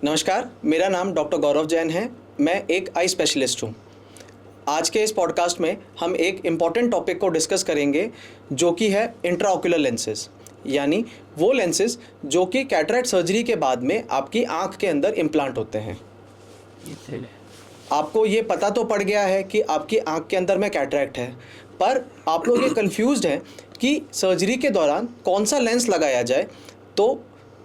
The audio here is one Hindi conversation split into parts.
नमस्कार, मेरा नाम डॉक्टर गौरव जैन है। मैं एक आई स्पेशलिस्ट हूँ। आज के इस पॉडकास्ट में हम एक इम्पॉर्टेंट टॉपिक को डिस्कस करेंगे जो कि है इंट्राओक्यूलर लेंसेज, यानी वो लेंसेज जो कि कैटरेक्ट सर्जरी के बाद में आपकी आँख के अंदर इम्प्लांट होते हैं। आपको ये पता तो पड़ गया है कि आपकी आँख के अंदर में कैटरेक्ट है, पर आप लोग ये कंफ्यूज्ड हैं कि सर्जरी के दौरान कौन सा लेंस लगाया जाए। तो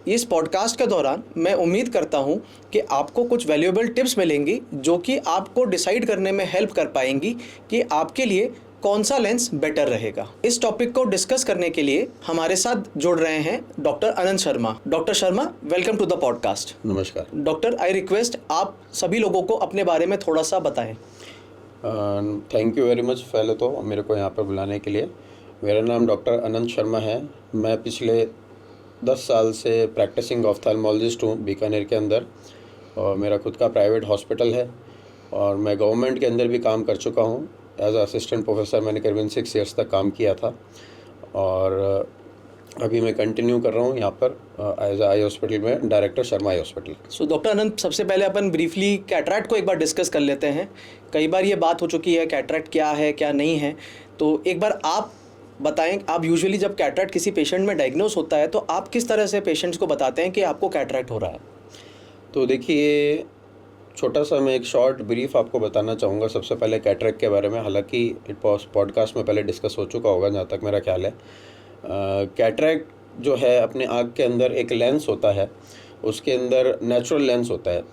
इस पॉडकास्ट के दौरान मैं उम्मीद करता हूं कि आपको कुछ वैल्यूएबल टिप्स मिलेंगी जो कि आपको डिसाइड करने में हेल्प कर पाएंगी कि आपके लिए कौन सा लेंस बेटर रहेगा। इस टॉपिक को डिस्कस करने के लिए हमारे साथ जुड़ रहे हैं doctor Anant Sharma. Doctor Sharma, welcome to the podcast. नमस्कार डॉक्टर, आई रिक्वेस्ट आप सभी लोगों को अपने बारे में थोड़ा सा बताएं। थैंक यू वेरी मच पहले तो मेरे को यहाँ पर बुलाने के लिए। मेरा नाम डॉक्टर अनंत शर्मा है। मैं पिछले 10 साल से प्रैक्टिसिंग ऑफ्थेल्मोलॉजिस्ट हूँ बीकानेर के अंदर, और मेरा खुद का प्राइवेट हॉस्पिटल है और मैं गवर्नमेंट के अंदर भी काम कर चुका हूँ। एज असिस्टेंट प्रोफेसर मैंने करीबन 6 ईयर्स तक काम किया था और अभी मैं कंटिन्यू कर रहा हूँ यहाँ पर एज आई हॉस्पिटल में, director Sharma eye hospital. So doctor Anant, सबसे पहले अपन ब्रीफली कैटरेक्ट को एक बार डिस्कस कर लेते हैं। कई बार ये बात हो चुकी है कैटरेक्ट क्या है क्या नहीं है, तो एक बार आप बताएं। आप यूजुअली जब कैटरेक्ट किसी पेशेंट में डायग्नोस होता है तो आप किस तरह से पेशेंट्स को बताते हैं कि आपको कैटरेक्ट हो रहा है? तो देखिए, छोटा सा मैं एक शॉर्ट ब्रीफ आपको बताना चाहूँगा सबसे पहले कैटरेक्ट के बारे में। हालांकि पॉडकास्ट में पहले डिस्कस हो चुका होगा जहाँ तक मेरा ख्याल है। कैटरेक्ट जो है अपने आँख के अंदर एक लेंस होता है, उसके अंदर नेचुरल लेंस होता है,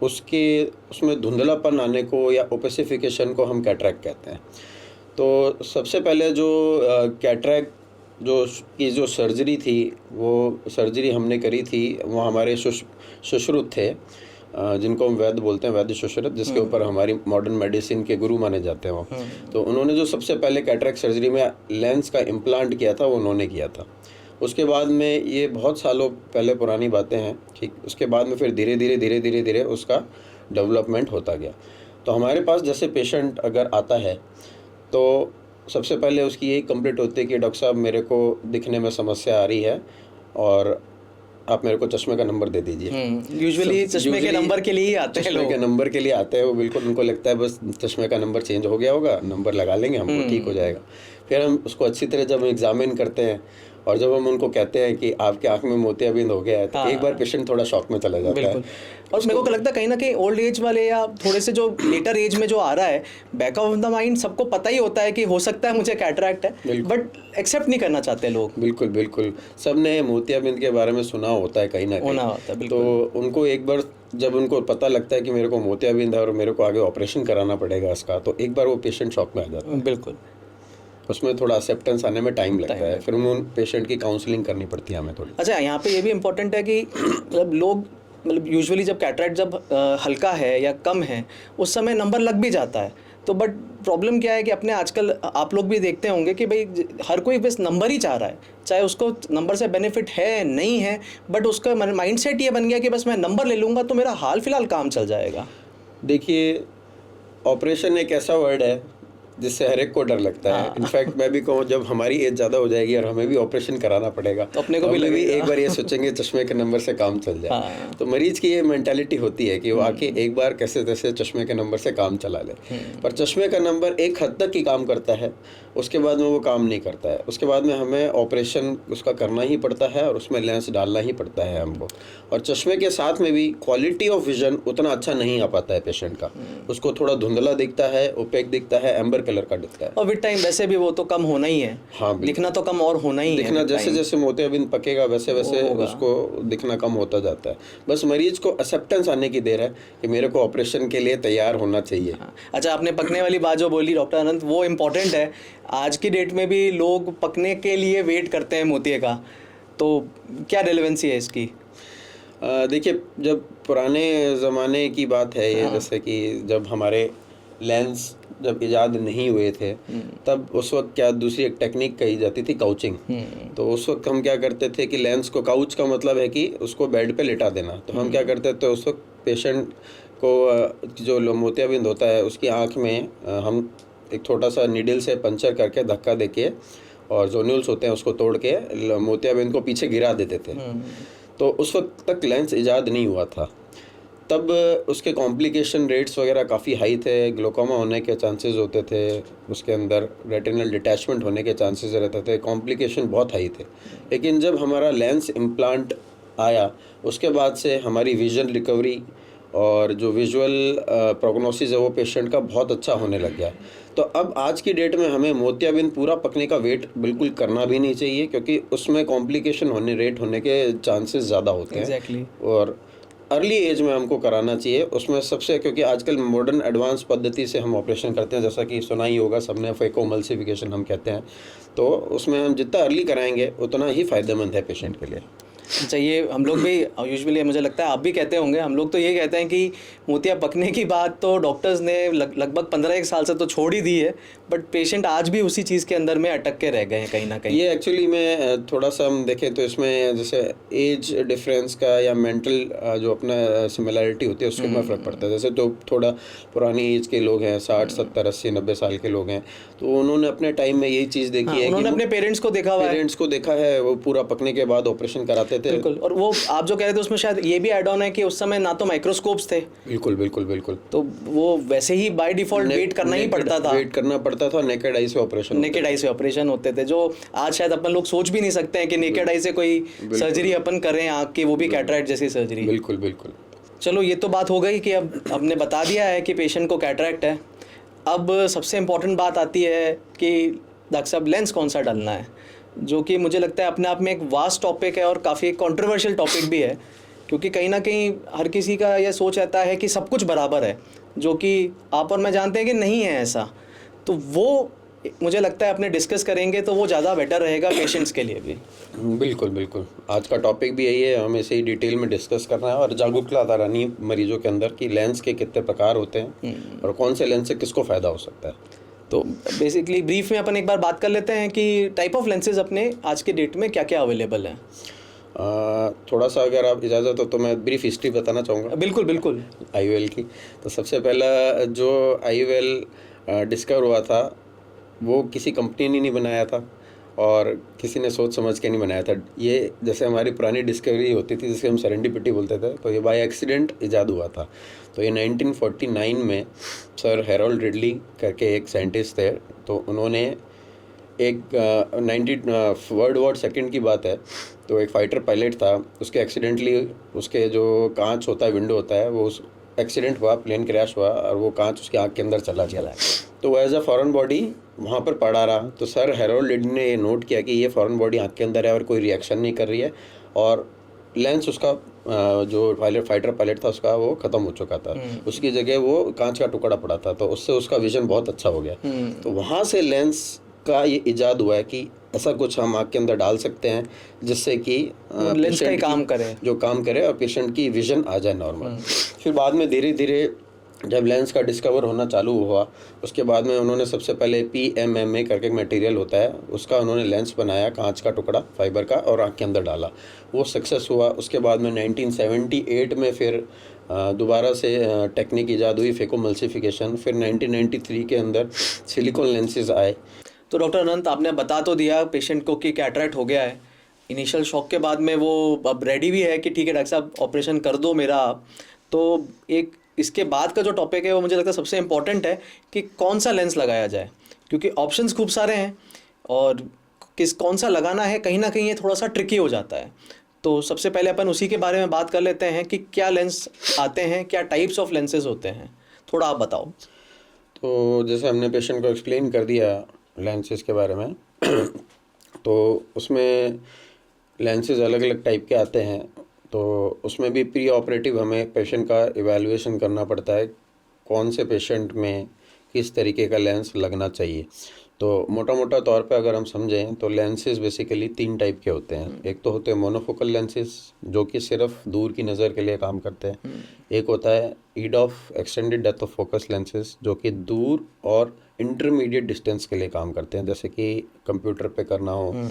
उसमें धुंधलापन आने को या ओपेसिफिकेशन को हम कैटरेक्ट कहते हैं। तो सबसे पहले जो कैटरेक्ट जो सर्जरी थी, वो सर्जरी हमने करी थी, वो हमारे सुश्रुत थे जिनको हम वैद्य बोलते हैं, वैद्य सुश्रुत, जिसके ऊपर हमारी मॉडर्न मेडिसिन के गुरु माने जाते हैं वो। तो उन्होंने जो सबसे पहले कैटरेक्ट सर्जरी में लेंस का इम्प्लांट किया था वो उन्होंने किया था। उसके बाद में, ये बहुत सालों पहले पुरानी बातें हैं, ठीक। उसके बाद में फिर धीरे धीरे उसका डेवलपमेंट होता गया। तो हमारे पास जैसे पेशेंट अगर आता है तो सबसे पहले उसकी यही कंप्लीट होती है कि डॉक्टर साहब मेरे को दिखने में समस्या आ रही है और आप मेरे को चश्मे का नंबर दे दीजिए। यूजुअली चश्मे के नंबर के लिए ही आते हैं लोग। चश्मे के नंबर के लिए आते हैं वो, बिल्कुल उनको लगता है बस चश्मे का नंबर चेंज हो गया होगा, नंबर लगा लेंगे, हमको ठीक हो जाएगा। फिर हम उसको अच्छी तरह जब एग्जामिन करते हैं और जब हम उनको कहते हैं कि आपके आंख में मोतियाबिंद हो गया है, तो एक बार पेशेंट थोड़ा शॉक में चला जाता है। और मेरे को लगता है कहीं ना कहीं ओल्ड एज वाले या थोड़े से जो लेटर एज में जो आ रहा है, बैक ऑफ द माइंड सबको पता ही होता है कि हो सकता है मुझे कैटरेक्ट है, बट एक्सेप्ट नहीं करना चाहते लोग। बिल्कुल सबने मोतियाबिंद के बारे में सुना होता है कहीं ना कहीं। तो उनको एक बार जब उनको पता लगता है कि मेरे को मोतियाबिंद है और मेरे को आगे ऑपरेशन कराना पड़ेगा इसका, तो एक बार वो पेशेंट शॉक में आ जाता है। बिल्कुल, उसमें थोड़ा एक्सेप्टेंस आने में टाइम लगता है, फिर उन पेशेंट की काउंसलिंग करनी पड़ती है हमें थोड़ी। अच्छा, यहाँ पे ये भी इम्पोर्टेंट है कि लोग यूजुअली जब कैटरेक्ट जब हल्का है या कम है उस समय नंबर लग भी जाता है। तो बट प्रॉब्लम क्या है कि अपने आजकल आप लोग भी देखते होंगे कि भाई हर कोई बस नंबर ही चाह रहा है, चाहे उसको नंबर से बेनिफिट है नहीं है, बट उसका माइंडसेट ये बन गया कि बस मैं नंबर ले लूँगा तो मेरा हाल फिलहाल काम चल जाएगा। देखिए, ऑपरेशन एक ऐसा वर्ड है जिससे हर एक को डर लगता है। इनफैक्ट मैं भी कहूँ, जब हमारी एज ज़्यादा हो जाएगी और हमें भी ऑपरेशन कराना पड़ेगा तो अपने को भी एक बार ये सोचेंगे चश्मे के नंबर से काम चल जाए। तो मरीज की ये मेंटालिटी होती है कि वो आके एक बार कैसे तैसे चश्मे के नंबर से काम चला ले। पर चश्मे का नंबर एक हद तक ही काम करता है, उसके बाद में वो काम नहीं करता है। उसके बाद में हमें ऑपरेशन उसका करना ही पड़ता है और उसमें लेंस डालना ही पड़ता है हमको। और चश्मे के साथ में भी क्वालिटी ऑफ विजन उतना अच्छा नहीं आ पाता है पेशेंट का। उसको थोड़ा धुंधला दिखता है, ओपेक दिखता है, एम्बर कलर का दिखता है। और विद टाइम वैसे भी वो तो कम होना ही है। हाँ, दिखना तो कम और होना ही है। दिखना जैसे जैसे मोतियाबिंद पकेगा वैसे वैसे उसको दिखना कम होता जाता है। बस मरीज को एक्सेप्टेंस आने की देर है कि मेरे को ऑपरेशन के लिए तैयार होना चाहिए। अच्छा, आपने पकने वाली बात जो बोली डॉक्टर अनंत, वो इम्पोर्टेंट है। आज की डेट में भी लोग पकने के लिए वेट करते हैं मोतिये का, तो क्या रेलेवेंसी है इसकी? देखिए, जब पुराने ज़माने की बात है ये, जैसे कि जब हमारे लेंस जब इजाद नहीं हुए थे, तब उस वक्त क्या दूसरी एक टेक्निक कही जाती थी, काउचिंग। तो उस वक्त हम क्या करते थे कि लेंस को, काउच का मतलब है कि उसको बेड पे लिटा देना। तो हम क्या करते थे, उस वक्त पेशेंट को जो मोतियाबिंद होता है उसकी आँख में हम एक छोटा सा नीडल से पंचर करके धक्का देके और जोन्यूल्स होते हैं उसको तोड़ के मोतियाबिंद को पीछे गिरा देते थे। तो उस वक्त तक लेंस इजाद नहीं हुआ था। तब उसके कॉम्प्लिकेशन रेट्स वगैरह काफ़ी हाई थे, ग्लोकोमा होने के चांसेस होते थे, उसके अंदर रेटिनल डिटैचमेंट होने के चांसेस रहते थे, कॉम्प्लिकेशन बहुत हाई थे। लेकिन जब हमारा लेंस इम्प्लांट आया उसके बाद से हमारी विजन रिकवरी और जो विजुअल प्रोग्नोसिस है वो पेशेंट का बहुत अच्छा होने लग गया। तो अब आज की डेट में हमें मोतियाबिंद पूरा पकने का वेट बिल्कुल करना भी नहीं चाहिए, क्योंकि उसमें कॉम्प्लिकेशन होने के चांसेस ज़्यादा होते हैं। Exactly. और अर्ली एज में हमको कराना चाहिए उसमें सबसे, क्योंकि आजकल मॉडर्न एडवांस पद्धति से हम ऑपरेशन करते हैं, जैसा कि सुना ही होगा सबने, फेकोमल्सिफिकेशन हम कहते हैं। तो उसमें हम जितना अर्ली कराएंगे उतना ही फ़ायदेमंद है पेशेंट के लिए। अच्छा, ये हम लोग भी यूजुअली, मुझे लगता है आप भी कहते होंगे, हम लोग तो ये कहते हैं कि मोतिया पकने की बात तो डॉक्टर्स ने लगभग 15-1 साल से तो छोड़ ही दी है, बट पेशेंट आज भी उसी चीज़ के अंदर में अटक के रह गए हैं कहीं ना कहीं। ये एक्चुअली में थोड़ा सा हम देखें तो इसमें जैसे एज डिफरेंस का या मेंटल जो अपना सिमिलैरिटी होती है उसके में फ़र्क पड़ता है। जैसे जो थोड़ा पुरानी एज के लोग हैं, 60, 70, 80, 90 साल के लोग हैं, तो उन्होंने अपने टाइम में यही चीज़ देखी है, उन्होंने अपने पेरेंट्स को देखा हुआ है, पेरेंट्स को देखा है, वो पूरा पकने के बाद ऑपरेशन कराते थे। बिल्कुल। और वो आप जो कह रहे थे उसमें शायद ये भी ऐड ऑन है कि उस समय ना तो माइक्रोस्कोप्स थे, बिल्कुल बिल्कुल बिल्कुल, तो वो वैसे ही बाय डिफॉल्ट वेट करना ही पड़ता था, वेट करना पड़ता था, नेकेड आई से ऑपरेशन होते थे, जो आज शायद अपन लोग सोच भी नहीं सकते हैं कि नेकेड आई से कोई सर्जरी अपन करें आँख की, वो भी कैटरैक्ट जैसी सर्जरी। बिल्कुल बिल्कुल। चलो, ये तो बात हो गई कि अब हमने बता दिया है कि पेशेंट को कैटरैक्ट है। अब सबसे इम्पॉर्टेंट बात आती है कि डॉक्टर साहब लेंस कौन सा डालना है, जो कि मुझे लगता है अपने आप में एक वास्ट टॉपिक है और काफ़ी कंट्रोवर्शियल टॉपिक भी है, क्योंकि कहीं ना कहीं हर किसी का यह सोच रहता है कि सब कुछ बराबर है, जो कि आप और मैं जानते हैं कि नहीं है ऐसा। तो वो मुझे लगता है अपने डिस्कस करेंगे तो वो ज़्यादा बेटर रहेगा पेशेंट्स के लिए भी। बिल्कुल बिल्कुल, आज का टॉपिक भी यही है, हमें इसे ही डिटेल में डिस्कस करना है और जागरूकता लानी मरीजों के अंदर कि लेंस के कितने प्रकार होते हैं और कौन से लेंस से किसको फ़ायदा हो सकता है। तो बेसिकली ब्रीफ में अपन एक बार बात कर लेते हैं कि टाइप ऑफ लेंसेज अपने आज के डेट में क्या क्या अवेलेबल हैं। थोड़ा सा अगर आप इजाज़त हो तो मैं ब्रीफ हिस्ट्री बताना चाहूँगा। बिल्कुल बिल्कुल। IOL की, तो सबसे पहला जो IOL डिस्कवर हुआ था वो किसी कंपनी ने नहीं बनाया था और किसी ने सोच समझ के नहीं बनाया था। ये जैसे हमारी पुरानी डिस्कवरी होती थी जिसके हम सेरेंडिपिटी बोलते थे, तो ये बाय एक्सीडेंट इजाद हुआ था। तो ये 1949 में सर हैरोल्ड रिडली करके एक साइंटिस्ट थे, तो उन्होंने एक वर्ल्ड वॉर सेकेंड की बात है, तो एक फाइटर पायलट था, उसके एक्सीडेंटली उसके जो कांच होता है, विंडो होता है, वो उस एक्सीडेंट हुआ, प्लेन क्रैश हुआ और वो कांच उसकी आँख के अंदर चला गया। तो वो एज अ फॉरेन बॉडी वहाँ पर पड़ा रहा। तो सर हैरोल्ड रिडली ने ये नोट किया कि ये फॉरेन बॉडी आँख के अंदर है और कोई रिएक्शन नहीं कर रही है, और लेंस उसका जो फाइटर पायलट था उसका वो ख़त्म हो चुका था, उसकी जगह वो कांच का टुकड़ा पड़ा था, तो उससे उसका विजन बहुत अच्छा हो गया। तो वहाँ से लेंस का ये इजाद हुआ है कि ऐसा कुछ हम आँख के अंदर डाल सकते हैं जिससे कि लेंस का ही काम करे, जो काम करे और पेशेंट की विजन आ जाए नॉर्मल। फिर बाद में धीरे धीरे जब लेंस का डिस्कवर होना चालू हुआ, उसके बाद में उन्होंने सबसे पहले PMMA करके एक मटेरियल होता है, उसका उन्होंने लेंस बनाया, कांच का टुकड़ा फाइबर का, और आँख के अंदर डाला, वो सक्सेस हुआ। उसके बाद में 1978 में फिर दोबारा से टेक्निक ईजाद हुई, फेकोमल्सिफिकेशन। फिर 1993 के अंदर सिलिकॉन लेंसेज आए। तो डॉक्टर अनंत, आपने बता तो दिया पेशेंट को कि कैटरैक्ट हो गया है, इनिशियल शॉक के बाद में वो अब रेडी भी है कि ठीक है डॉक्टर साहब ऑपरेशन कर दो मेरा आप। तो एक इसके बाद का जो टॉपिक है वो मुझे लगता है सबसे इम्पॉर्टेंट है कि कौन सा लेंस लगाया जाए, क्योंकि ऑप्शंस खूब सारे हैं और कौन सा लगाना है कहीं ना कहीं ये थोड़ा सा ट्रिकी हो जाता है। तो सबसे पहले अपन उसी के बारे में बात कर लेते हैं कि क्या लेंस आते हैं, क्या टाइप्स ऑफ लेंसेज होते हैं, थोड़ा आप बताओ। तो जैसे हमने पेशेंट को एक्सप्लेन कर दिया लेंसेज के बारे में तो उसमें लेंसेज अलग अलग टाइप के आते हैं, तो उसमें भी प्री ऑपरेटिव हमें पेशेंट का इवैल्यूएशन करना पड़ता है, कौन से पेशेंट में किस तरीके का लेंस लगना चाहिए। तो मोटा मोटा तौर पे अगर हम समझें तो लेंसेज बेसिकली 3 टाइप के होते हैं। एक तो होते हैं मोनोफोकल लेंसेज जो कि सिर्फ दूर की नज़र के लिए काम करते हैं। एक होता है EDOF extended depth of focus lenses जो कि दूर और इंटरमीडिएट डिस्टेंस के लिए काम करते हैं, जैसे कि कंप्यूटर पे करना हो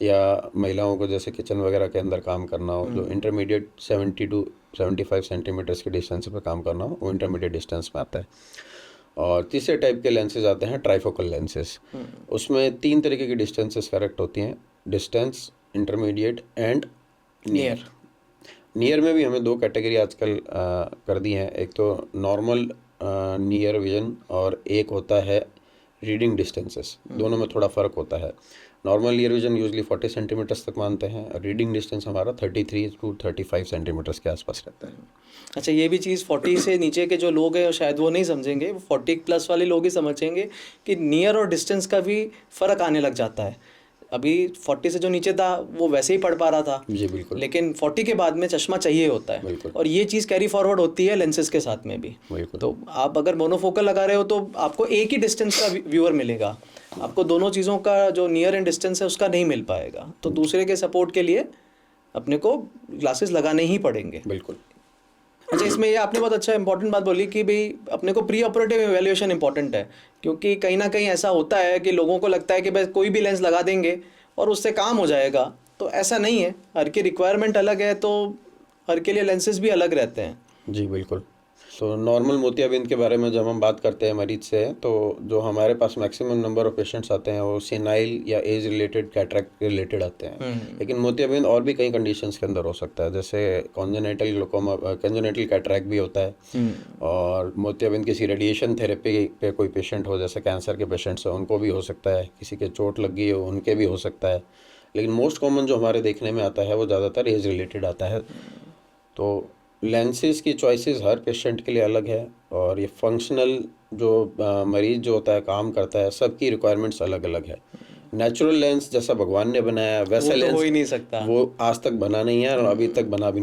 या महिलाओं को जैसे किचन वगैरह के अंदर काम करना हो, जो इंटरमीडिएट 70 to 75 सेंटीमीटर्स के डिस्टेंस पे काम करना हो, वो इंटरमीडिएट डिस्टेंस में आता है। और तीसरे टाइप के लेंसेज आते हैं ट्राइफोकल लेंसेज। उसमें 3 तरीके की डिस्टेंसेस करेक्ट होती हैं, distance, intermediate and near. Near में भी हमें 2 कैटेगरी आजकल कर दी हैं। एक तो नॉर्मल नियर विजन और एक होता है रीडिंग डिस्टेंसेस। दोनों में थोड़ा फ़र्क होता है। Normal near vision usually 40 centimetres तक मानते हैं, रीडिंग डिस्टेंस हमारा 33 to 35 सेंटीमीटर्स के आसपास रहता है। अच्छा, ये भी चीज़ 40 से नीचे के जो लोग हैं शायद वो नहीं समझेंगे, 40 प्लस वाले लोग ही समझेंगे कि नियर और डिस्टेंस का भी फ़र्क आने लग जाता है। अभी 40 से जो नीचे था वो वैसे ही पढ़ पा रहा था, जी बिल्कुल, लेकिन 40 के बाद में चश्मा चाहिए होता है, बिल्कुल, और ये चीज़ कैरी फॉरवर्ड होती है लेंसेज के साथ में भी। बिल्कुल। तो आप अगर मोनोफोकल लगा रहे हो तो आपको एक ही डिस्टेंस का व्यूअर मिलेगा, आपको दोनों चीज़ों का जो नियर एंड डिस्टेंस है उसका नहीं मिल पाएगा। तो दूसरे के सपोर्ट के लिए अपने को ग्लासेस लगाने ही पड़ेंगे। बिल्कुल। अच्छा, इसमें ये आपने बहुत अच्छा इंपॉर्टेंट बात बोली कि भाई अपने को प्री ऑपरेटिव एवेल्यूएशन इंपॉर्टेंट है, क्योंकि कहीं ना कहीं ऐसा होता है कि लोगों को लगता है कि बस कोई भी लेंस लगा देंगे और उससे काम हो जाएगा। तो ऐसा नहीं है, हर की रिक्वायरमेंट अलग है, तो हर के लिए लेंसेज भी अलग रहते हैं। जी बिल्कुल। सो नॉर्मल मोतियाबिंद के बारे में जब हम बात करते हैं मरीज से, तो जो हमारे पास मैक्सिमम नंबर ऑफ पेशेंट्स आते हैं वो सेनाइल या एज रिलेटेड कैटरेक्ट रिलेटेड आते हैं। लेकिन मोतियाबिंद और भी कई कंडीशंस के अंदर हो सकता है, जैसे कॉन्जेनिटल ग्लूकोमा, कॉन्जेनिटल कैटरेक्ट भी होता है। और मोतियाबिंद किसी रेडिएशन थेरेपी पे कोई पेशेंट हो, जैसे कैंसर के पेशेंट्स हैं उनको भी हो सकता है, किसी के चोट लग गई हो उनके भी हो सकता है। लेकिन मोस्ट कॉमन जो हमारे देखने में आता है वो ज़्यादातर एज रिलेटेड आता है। तो लेंसेज की चॉइसेस हर पेशेंट के लिए अलग है, और ये फंक्शनल जो मरीज जो होता है काम करता है, सबकी रिक्वायरमेंट्स अलग अलग है। नेचुरल लेंस जैसा भगवान ने बनाया वैसा वो तो लेंस हो ही नहीं सकता, वो आज तक बना नहीं है और अभी तक बना भी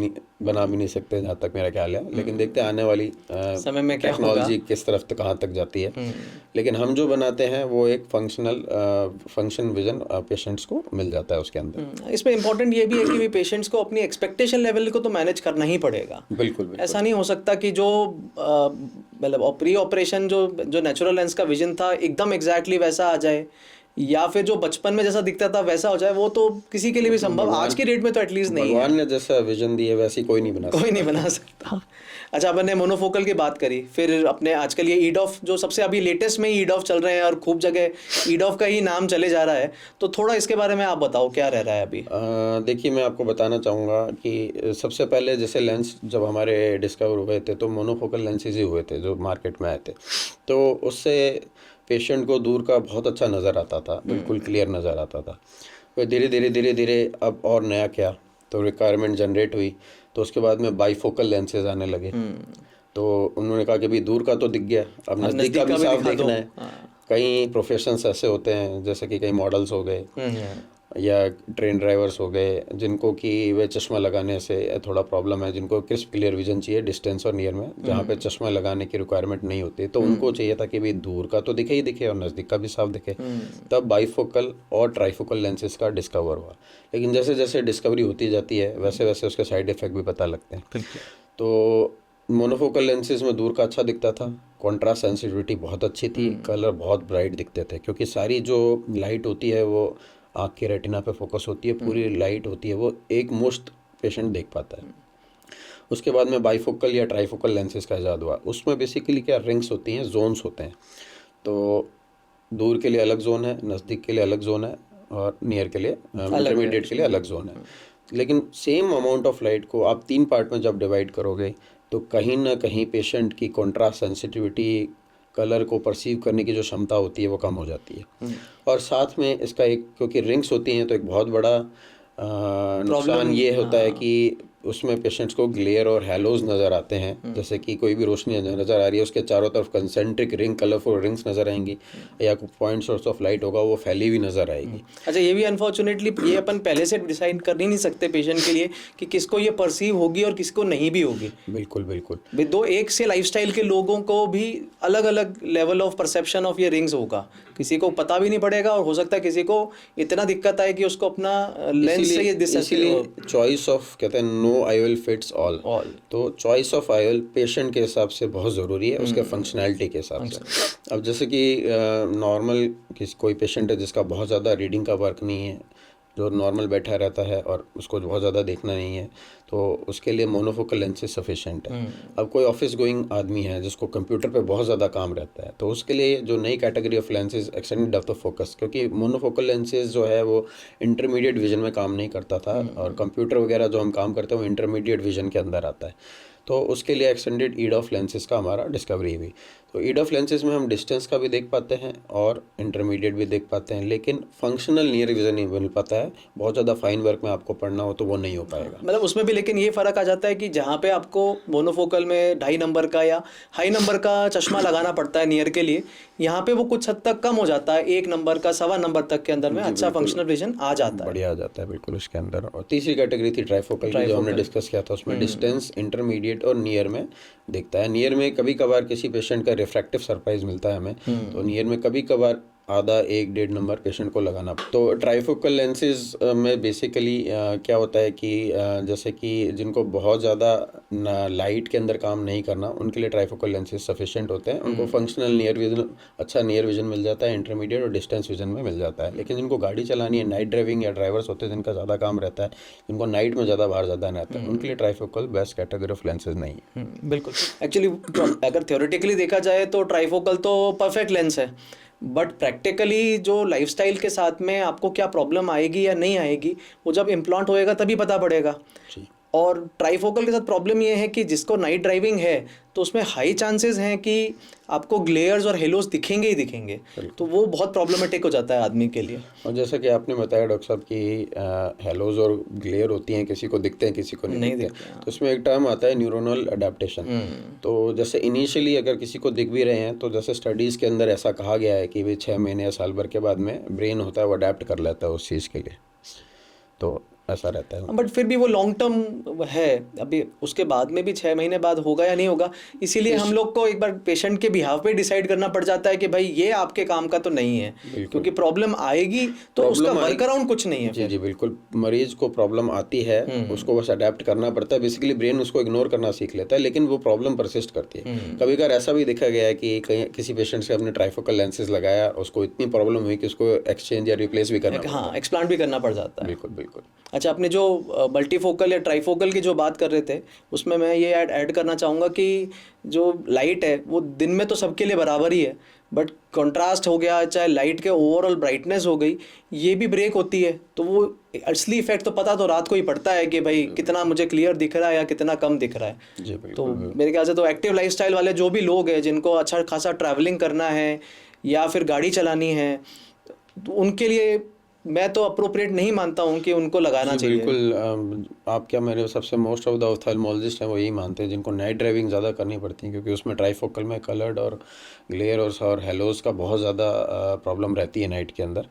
नहीं सकते, जहाँ तक मेरा ख्याल है। लेकिन देखते हैं आने वाली समय में क्या टेक्नोलॉजी किस तरफ तक कहाँ तक जाती है। लेकिन हम जो बनाते हैं वो एक फंक्शन विजन पेशेंट्स को मिल जाता है उसके अंदर। इसमें इंपॉर्टेंट ये भी है कि भी पेशेंट्स को अपनी एक्सपेक्टेशन लेवल को तो मैनेज करना ही पड़ेगा। बिल्कुल, बिल्कुल। ऐसा नहीं हो सकता कि जो मतलब प्री ऑपरेशन जो नेचुरल लेंस का विजन था एकदम एग्जैक्टली वैसा आ जाए, या फिर जो बचपन में जैसा दिखता था वैसा हो जाए। वो तो किसी के लिए भी संभव आज की डेट में तो एटलीस्ट नहीं है। भगवान ने जैसा विजन दिया वैसी कोई नहीं बना सकता। अच्छा, अपन ने मोनोफोकल की बात करी, फिर अपने आजकल ये ईडॉफ जो सबसे अभी लेटेस्ट में ईडॉफ चल रहे हैं और खूब जगह ईडॉफ का ही नाम चले जा रहा है, तो थोड़ा इसके बारे में आप बताओ क्या रह रहा है अभी। देखिए, मैं आपको बताना चाहूँगा कि सबसे पहले जैसे लेंस जब हमारे डिस्कवर हुए थे तो मोनोफोकल लेंसेज ही हुए थे जो मार्केट में आए थे। तो उससे पेशेंट को दूर का बहुत अच्छा नज़र आता था, बिल्कुल क्लियर नज़र आता था। फिर धीरे धीरे अब और नया क्या, तो रिक्वायरमेंट जनरेट हुई, तो उसके बाद में बाईफोकल लेंसेज आने लगे। तो उन्होंने कहा कि भाई दूर का तो दिख गया, अब नज़दीक का भी साफ देखना है। कई प्रोफेशंस ऐसे होते हैं, जैसे कि कई मॉडल्स हो गए या ट्रेन ड्राइवर्स हो गए, जिनको कि वे चश्मा लगाने से थोड़ा प्रॉब्लम है, जिनको क्रिस्प क्लियर विजन चाहिए डिस्टेंस और नियर में, जहाँ पे चश्मा लगाने की रिक्वायरमेंट नहीं होती। तो उनको चाहिए था कि भाई दूर का तो दिखे ही दिखे और नज़दीक का भी साफ दिखे। तब बाईफोकल और ट्राईफोकल लेंसेज का डिस्कवर हुआ। लेकिन जैसे जैसे डिस्कवरी होती जाती है वैसे वैसे उसके साइड इफ़ेक्ट भी पता लगते हैं। तो मोनोफोकल लेंसेज में दूर का अच्छा दिखता था, कॉन्ट्रास्ट सेंसिटिविटी बहुत अच्छी थी, कलर बहुत ब्राइट दिखते थे, क्योंकि सारी जो लाइट होती है वो आँख के रेटिना पे फोकस होती है, पूरी लाइट होती है, वो एक मुश्त पेशेंट देख पाता है। उसके बाद में बाईफोकल या ट्राईफोकल लेंसेज का इजाद हुआ। उसमें बेसिकली क्या रिंग्स होती हैं, जोन्स होते हैं। तो दूर के लिए अलग जोन है, नज़दीक के लिए अलग जोन है, और नियर के लिए इंटरमीडिएट के लिए अलग जोन है। लेकिन सेम अमाउंट ऑफ लाइट को आप 3 पार्ट में जब डिवाइड करोगे तो कहीं ना कहीं पेशेंट की कॉन्ट्रास्ट सेंसिटिविटी, कलर को परसीव करने की जो क्षमता होती है वो कम हो जाती है। और साथ में इसका एक, क्योंकि रिंग्स होती हैं तो एक बहुत बड़ा नुकसान ये होता है कि उसमें पेशेंट्स को ग्लेयर और हैलोज नज़र आते हैं। जैसे कि कोई भी रोशनी नज़र आ रही है, उसके चारों तरफ कंसेंट्रिक रिंग, कलरफुल रिंग्स नज़र आएंगी, या पॉइंट सोर्स ऑफ लाइट होगा वो फैली हुई नज़र आएगी। अच्छा, ये भी अनफॉर्चुनेटली ये अपन पहले से डिसाइड कर ही नहीं सकते पेशेंट के लिए कि किसको ये परसीव होगी और किसको नहीं भी होगी। बिल्कुल बिल्कुल। दो एक से लाइफस्टाइल के लोगों को भी अलग अलग लेवल ऑफ परसेप्शन ऑफ ये रिंग्स होगा, किसी को पता भी नहीं पड़ेगा, और हो सकता है किसी को इतना दिक्कत आए कि उसको अपना लेंस से इसीलिए चॉइस ऑफ, कहते हैं नो आईओएल फिट्स ऑल। तो चॉइस ऑफ आईओएल पेशेंट के हिसाब से बहुत ज़रूरी है, उसके फंक्शनैलिटी के हिसाब से। अब जैसे कि नॉर्मल कोई पेशेंट है जिसका बहुत ज़्यादा रीडिंग का वर्क नहीं है, जो नॉर्मल बैठा रहता है और उसको बहुत ज़्यादा देखना नहीं है, तो उसके लिए मोनोफोकल लेंसेज सफिशिएंट है। अब कोई ऑफिस गोइंग आदमी है जिसको कंप्यूटर पे बहुत ज़्यादा काम रहता है, तो उसके लिए जो नई category of lenses extended depth of focus, क्योंकि मोनोफोकल लेंसेज जो है वो इंटरमीडिएट विजन में काम नहीं करता था, और कंप्यूटर वगैरह जो हम काम करते हैं वो इंटरमीडिएट विजन के अंदर आता है। तो उसके लिए एक्सटेंडेड ईडॉफ लेंसेज का हमारा डिस्कवरी हुई। तो ईडॉफ लेंसेज में हम डिस्टेंस का भी देख पाते हैं और इंटरमीडिएट भी देख पाते हैं, लेकिन फंक्शनल नियर विजन नहीं मिल पाता है। बहुत ज़्यादा फाइन वर्क में आपको पढ़ना हो तो वो नहीं हो पाएगा। मतलब उसमें भी लेकिन ये फ़र्क आ जाता है कि जहाँ पे आपको मोनोफोकल में 2.5 नंबर का या हाई नंबर का चश्मा लगाना पड़ता है नियर के लिए, यहाँ पे वो कुछ हद तक कम हो जाता है, 1 नंबर का 1.25 नंबर तक के अंदर में अच्छा फंक्शनल विजन आ जाता है। बढ़िया आ जाता है बिल्कुल उसके अंदर। और तीसरी कैटेगरी थी ट्राइफोकल की, जो हमने डिस्कस किया था, उसमें डिस्टेंस, इंटरमीडिएट और नियर में दिखता है। नियर में कभी कभार किसी पेशेंट का रिफ्रैक्टिव सरप्राइज मिलता है हमें, तो नियर में कभी कभार आधा 1-1.5 नंबर पेशेंट को लगाना। तो ट्राइफोकल लेंसेज में बेसिकली क्या होता है कि जैसे कि जिनको बहुत ज़्यादा लाइट के अंदर काम नहीं करना, उनके लिए ट्राइफोकल लेंसेज सफिशिएंट होते हैं। उनको फंक्शनल नियर विजन, अच्छा नियर विजन मिल जाता है, इंटरमीडिएट और डिस्टेंस विजन में मिल जाता है। लेकिन जिनको गाड़ी चलानी है, नाइट ड्राइविंग या ड्राइवर्स होते हैं जिनका ज़्यादा काम रहता है, जिनको नाइट में ज़्यादा बाहर ज़्यादा रहता है, उनके लिए trifocal best category of lenses नहीं है। बिल्कुल। एक्चुअली अगर थ्योरेटिकली देखा जाए तो ट्राइफोकल तो परफेक्ट लेंस है, बट प्रैक्टिकली जो लाइफस्टाइल के साथ में आपको क्या प्रॉब्लम आएगी या नहीं आएगी, वो जब इम्प्लांट होएगा तभी पता पड़ेगा। और ट्राइफोकल के साथ प्रॉब्लम ये है कि जिसको नाइट ड्राइविंग है तो उसमें हाई चांसेस हैं कि आपको ग्लेयर्स और हेलोस दिखेंगे ही दिखेंगे, तो वो बहुत प्रॉब्लमेटिक हो जाता है आदमी के लिए। और जैसा कि आपने बताया डॉक्टर साहब कि हेलोज और ग्लेयर होती हैं, किसी को दिखते हैं किसी को नहीं दिखते हैं, तो उसमें एक टर्म आता है न्यूरोनल अडेप्टेशन। तो जैसे इनिशियली अगर किसी को दिख भी रहे हैं, तो जैसे स्टडीज़ के अंदर ऐसा कहा गया है कि भाई 6 महीने या साल भर के बाद में ब्रेन होता है वो अडेप्ट कर लेता है उस चीज़ के लिए, तो ऐसा रहता है। बट फिर भी वो लॉन्ग टर्म है, अभी उसके बाद में भी 6 महीने बाद होगा या नहीं होगा, इसीलिए हम लोग को एक बार पेशेंट के बिहाव पे डिसाइड करना पड़ जाता है कि भाई ये आपके काम का तो नहीं है, क्योंकि प्रॉब्लम आएगी तो उसका वर्क अराउंड कुछ नहीं है। जी बिल्कुल, मरीज को प्रॉब्लम आती है, उसको बस अडेप्ट करना पड़ता है। बेसिकली ब्रेन उसको इग्नोर करना सीख लेता है, लेकिन वो प्रॉब्लम परसिस्ट करती है। कभी कभार ऐसा भी देखा गया है कि किसी पेशेंट से अपने ट्राइफोकल लेंसेज लगाया, उसको इतनी प्रॉब्लम हुई कि उसको एक्सचेंज या रिप्लेस भी करना, हाँ, एक्सप्लांट भी करना पड़ जाता है। बिल्कुल बिल्कुल। अच्छा, आपने जो मल्टीफोकल या ट्राइफोकल की जो बात कर रहे थे, उसमें मैं ये ऐड करना चाहूँगा कि जो लाइट है वो दिन में तो सबके लिए बराबर ही है, बट कंट्रास्ट हो गया, चाहे लाइट के ओवरऑल ब्राइटनेस हो गई, ये भी ब्रेक होती है, तो वो असली इफेक्ट तो पता तो रात को ही पड़ता है कि भाई कितना मुझे क्लियर दिख रहा है या कितना कम दिख रहा है। जी तो मेरे ख्याल से तो एक्टिव लाइफस्टाइल वाले जो भी लोग हैं, जिनको अच्छा खासा ट्रैवलिंग करना है या फिर गाड़ी चलानी है, तो उनके लिए मैं तो अप्रोप्रिएट नहीं मानता हूँ कि उनको लगाना चाहिए। बिल्कुल। आप क्या, मेरे सबसे मोस्ट ऑफ द ऑफ्थेल्मोलॉजिस्ट हैं वो यही मानते हैं जिनको नाइट ड्राइविंग ज़्यादा करनी पड़ती है, क्योंकि उसमें ट्राइफोकल में कलर्ड और ग्लेयर और हेलोस का बहुत ज़्यादा प्रॉब्लम रहती है नाइट के अंदर।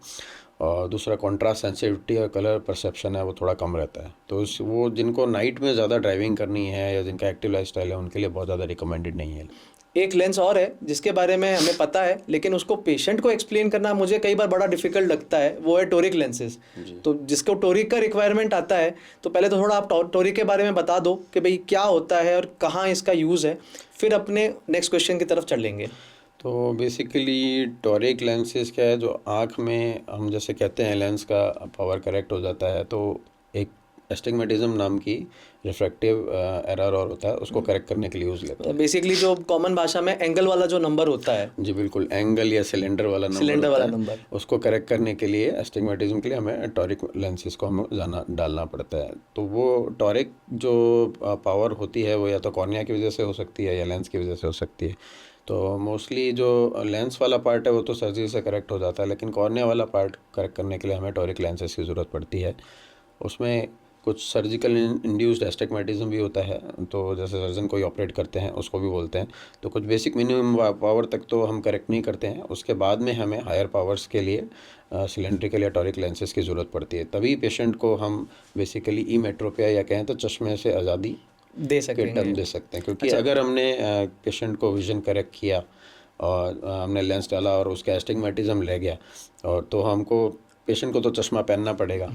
और दूसरा कॉन्ट्रास्ट सेंसिटिविटी और कलर परसेप्शन है वो थोड़ा कम रहता है, तो वो जिनको नाइट में ज़्यादा ड्राइविंग करनी है या जिनका एक्टिव लाइफस्टाइल है उनके लिए बहुत ज़्यादा रिकमेंडेड नहीं है। एक लेंस और है जिसके बारे में हमें पता है, लेकिन उसको पेशेंट को एक्सप्लेन करना मुझे कई बार बड़ा डिफिकल्ट लगता है, वो है टोरिक लेंसेज। तो जिसको टोरिक का रिक्वायरमेंट आता है, तो पहले तो थोड़ा आप टोरिक के बारे में बता दो कि भाई क्या होता है और कहाँ इसका यूज़ है, फिर अपने नेक्स्ट क्वेश्चन की तरफ चल लेंगे। तो बेसिकली टोरिक लेंसेज क्या है, जो आँख में हम जैसे कहते हैं लेंस का पावर करेक्ट हो जाता है, तो एक एस्टिग्मेटिज्म नाम की रिफ्रैक्टिव एरर और होता है, उसको करेक्ट करने के लिए यूज़ लेते हैं। बेसिकली जो कॉमन भाषा में एंगल वाला जो नंबर होता है, जी बिल्कुल, एंगल या सिलेंडर वाला नंबर, उसको करेक्ट करने के लिए एस्टिग्मेटिज्म के लिए हमें टोरिक लेंसेज को हमें डालना पड़ता है। तो वो टोरिक जो पावर होती है वो या तो कॉर्निया की वजह से हो सकती है या लेंस की वजह से हो सकती है। तो मोस्टली जो लेंस वाला पार्ट है वो तो सर्जरी से करेक्ट हो जाता है, लेकिन कॉर्निया वाला पार्ट करेक्ट करने के लिए हमें टोरिक लेंसेज की ज़रूरत पड़ती है। उसमें कुछ सर्जिकल इंड्यूस्ड एस्टिग्मेटिज्म भी होता है, तो जैसे सर्जन कोई ऑपरेट करते हैं उसको भी बोलते हैं। तो कुछ बेसिक मिनिमम पावर तक तो हम करेक्ट नहीं करते हैं, उसके बाद में हमें हायर पावर्स के लिए सिलेंड्रिकल या टोरिक लेंसेज की ज़रूरत पड़ती है। तभी पेशेंट को हम बेसिकली ईमेट्रोपिया या कहें तो चश्मे से आज़ादी दे सकते हैं, क्योंकि अगर हमने पेशेंट को विजन करेक्ट किया और हमने लेंस डाला और उसका एस्टिग्मेटिज्म रह गया, और तो हमको पेशेंट को तो चश्मा पहनना पड़ेगा,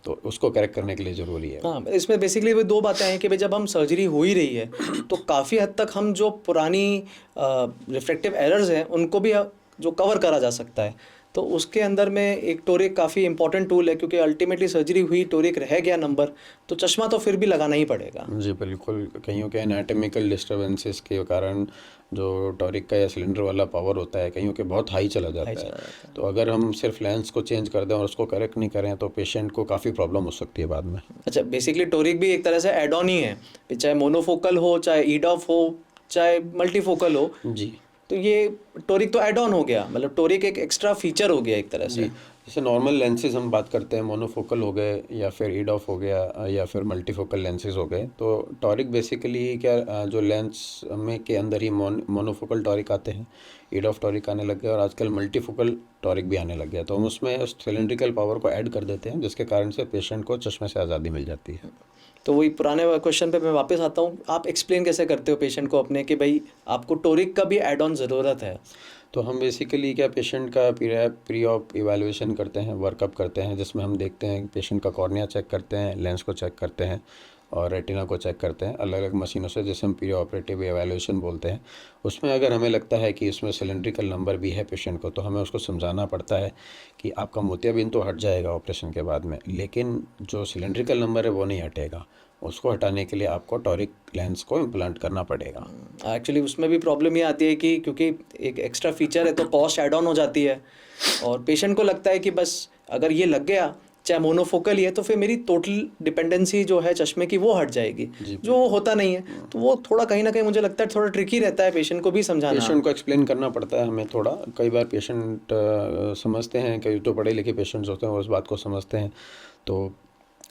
तो उसको करेक्ट करने के लिए ज़रूरी है। हाँ, इसमें बेसिकली वो दो बातें हैं कि भाई जब हम सर्जरी हो ही रही है तो काफ़ी हद तक हम जो पुरानी रिफ्रैक्टिव एरर्स हैं उनको भी जो कवर करा जा सकता है। तो उसके अंदर में एक टोरिक काफ़ी इंपॉर्टेंट टूल है, क्योंकि अल्टीमेटली सर्जरी हुई, टोरिक रह गया नंबर, तो चश्मा तो फिर भी लगाना ही पड़ेगा। जी बिल्कुल, कईयों के एनाटॉमिकल डिस्टर्बेंसेस के कारण जो टॉरिक का या सिलेंडर वाला पावर होता है कईयों के बहुत हाई चला जाता है। तो अगर हम सिर्फ लेंस को चेंज कर दें और उसको करेक्ट नहीं करें तो पेशेंट को काफ़ी प्रॉब्लम हो सकती है बाद में। अच्छा, बेसिकली टोरिक भी एक तरह से एड ऑन ही है, चाहे मोनोफोकल हो, चाहे ईडॉफ हो, चाहे मल्टीफोकल हो। जी, तो ये टोरिक तो एड ऑन हो गया, मतलब टोरिक एक एक्स्ट्रा फीचर हो गया एक तरह से। जैसे नॉर्मल लेंसेज हम बात करते हैं, मोनोफोकल हो गए या फिर ईड ऑफ हो गया या फिर मल्टीफोकल लेंसेज हो गए, तो टॉरिक बेसिकली क्या जो लेंस में के अंदर ही मोनोफोकल टॉरिक आते हैं, ईड ऑफ टॉरिक आने लग गए और आजकल मल्टीफोकल टॉरिक भी आने लग गया। तो हम उसमें उस सिलेंड्रिकल पावर को ऐड कर देते हैं जिसके कारण से पेशेंट को चश्मे से आज़ादी मिल जाती है। तो वही पुराने क्वेश्चन पे मैं वापस आता हूँ, आप एक्सप्लेन कैसे करते हो पेशेंट को अपने कि भाई आपको टोरिक का भी एड ऑन ज़रूरत है? तो हम बेसिकली क्या पेशेंट का प्री ऑप इवैल्यूएशन करते हैं, वर्कअप करते हैं, जिसमें हम देखते हैं पेशेंट का कॉर्निया चेक करते हैं, लेंस को चेक करते हैं और रेटिना को चेक करते हैं अलग अलग मशीनों से, जिसे हम प्री ऑपरेटिव इवैल्यूएशन बोलते हैं। उसमें अगर हमें लगता है कि इसमें सिलेंड्रिकल नंबर भी है पेशेंट को, तो हमें उसको समझाना पड़ता है कि आपका मोतियाबिंद तो हट जाएगा ऑपरेशन के बाद में, लेकिन जो सिलेंड्रिकल नंबर है वो नहीं हटेगा। उसको हटाने के लिए आपको टॉरिक लेंस को इम्प्लांट करना पड़ेगा। एक्चुअली उसमें भी प्रॉब्लम ये आती है कि क्योंकि एक एक्स्ट्रा फीचर है तो कॉस्ट एड ऑन हो जाती है, और पेशेंट को लगता है कि बस अगर ये लग गया, चाहे मोनोफोकल ही है, तो फिर मेरी टोटल डिपेंडेंसी जो है चश्मे की वो हट जाएगी, जो होता नहीं है। तो वो थोड़ा कहीं ना कहीं मुझे लगता है थोड़ा ट्रिकी रहता है पेशेंट को भी समझाना। पेशेंट को एक्सप्लेन करना पड़ता है हमें थोड़ा। कई बार पेशेंट समझते हैं, कई तो पढ़े लिखे पेशेंट्स होते हैं वो उस बात को समझते हैं, तो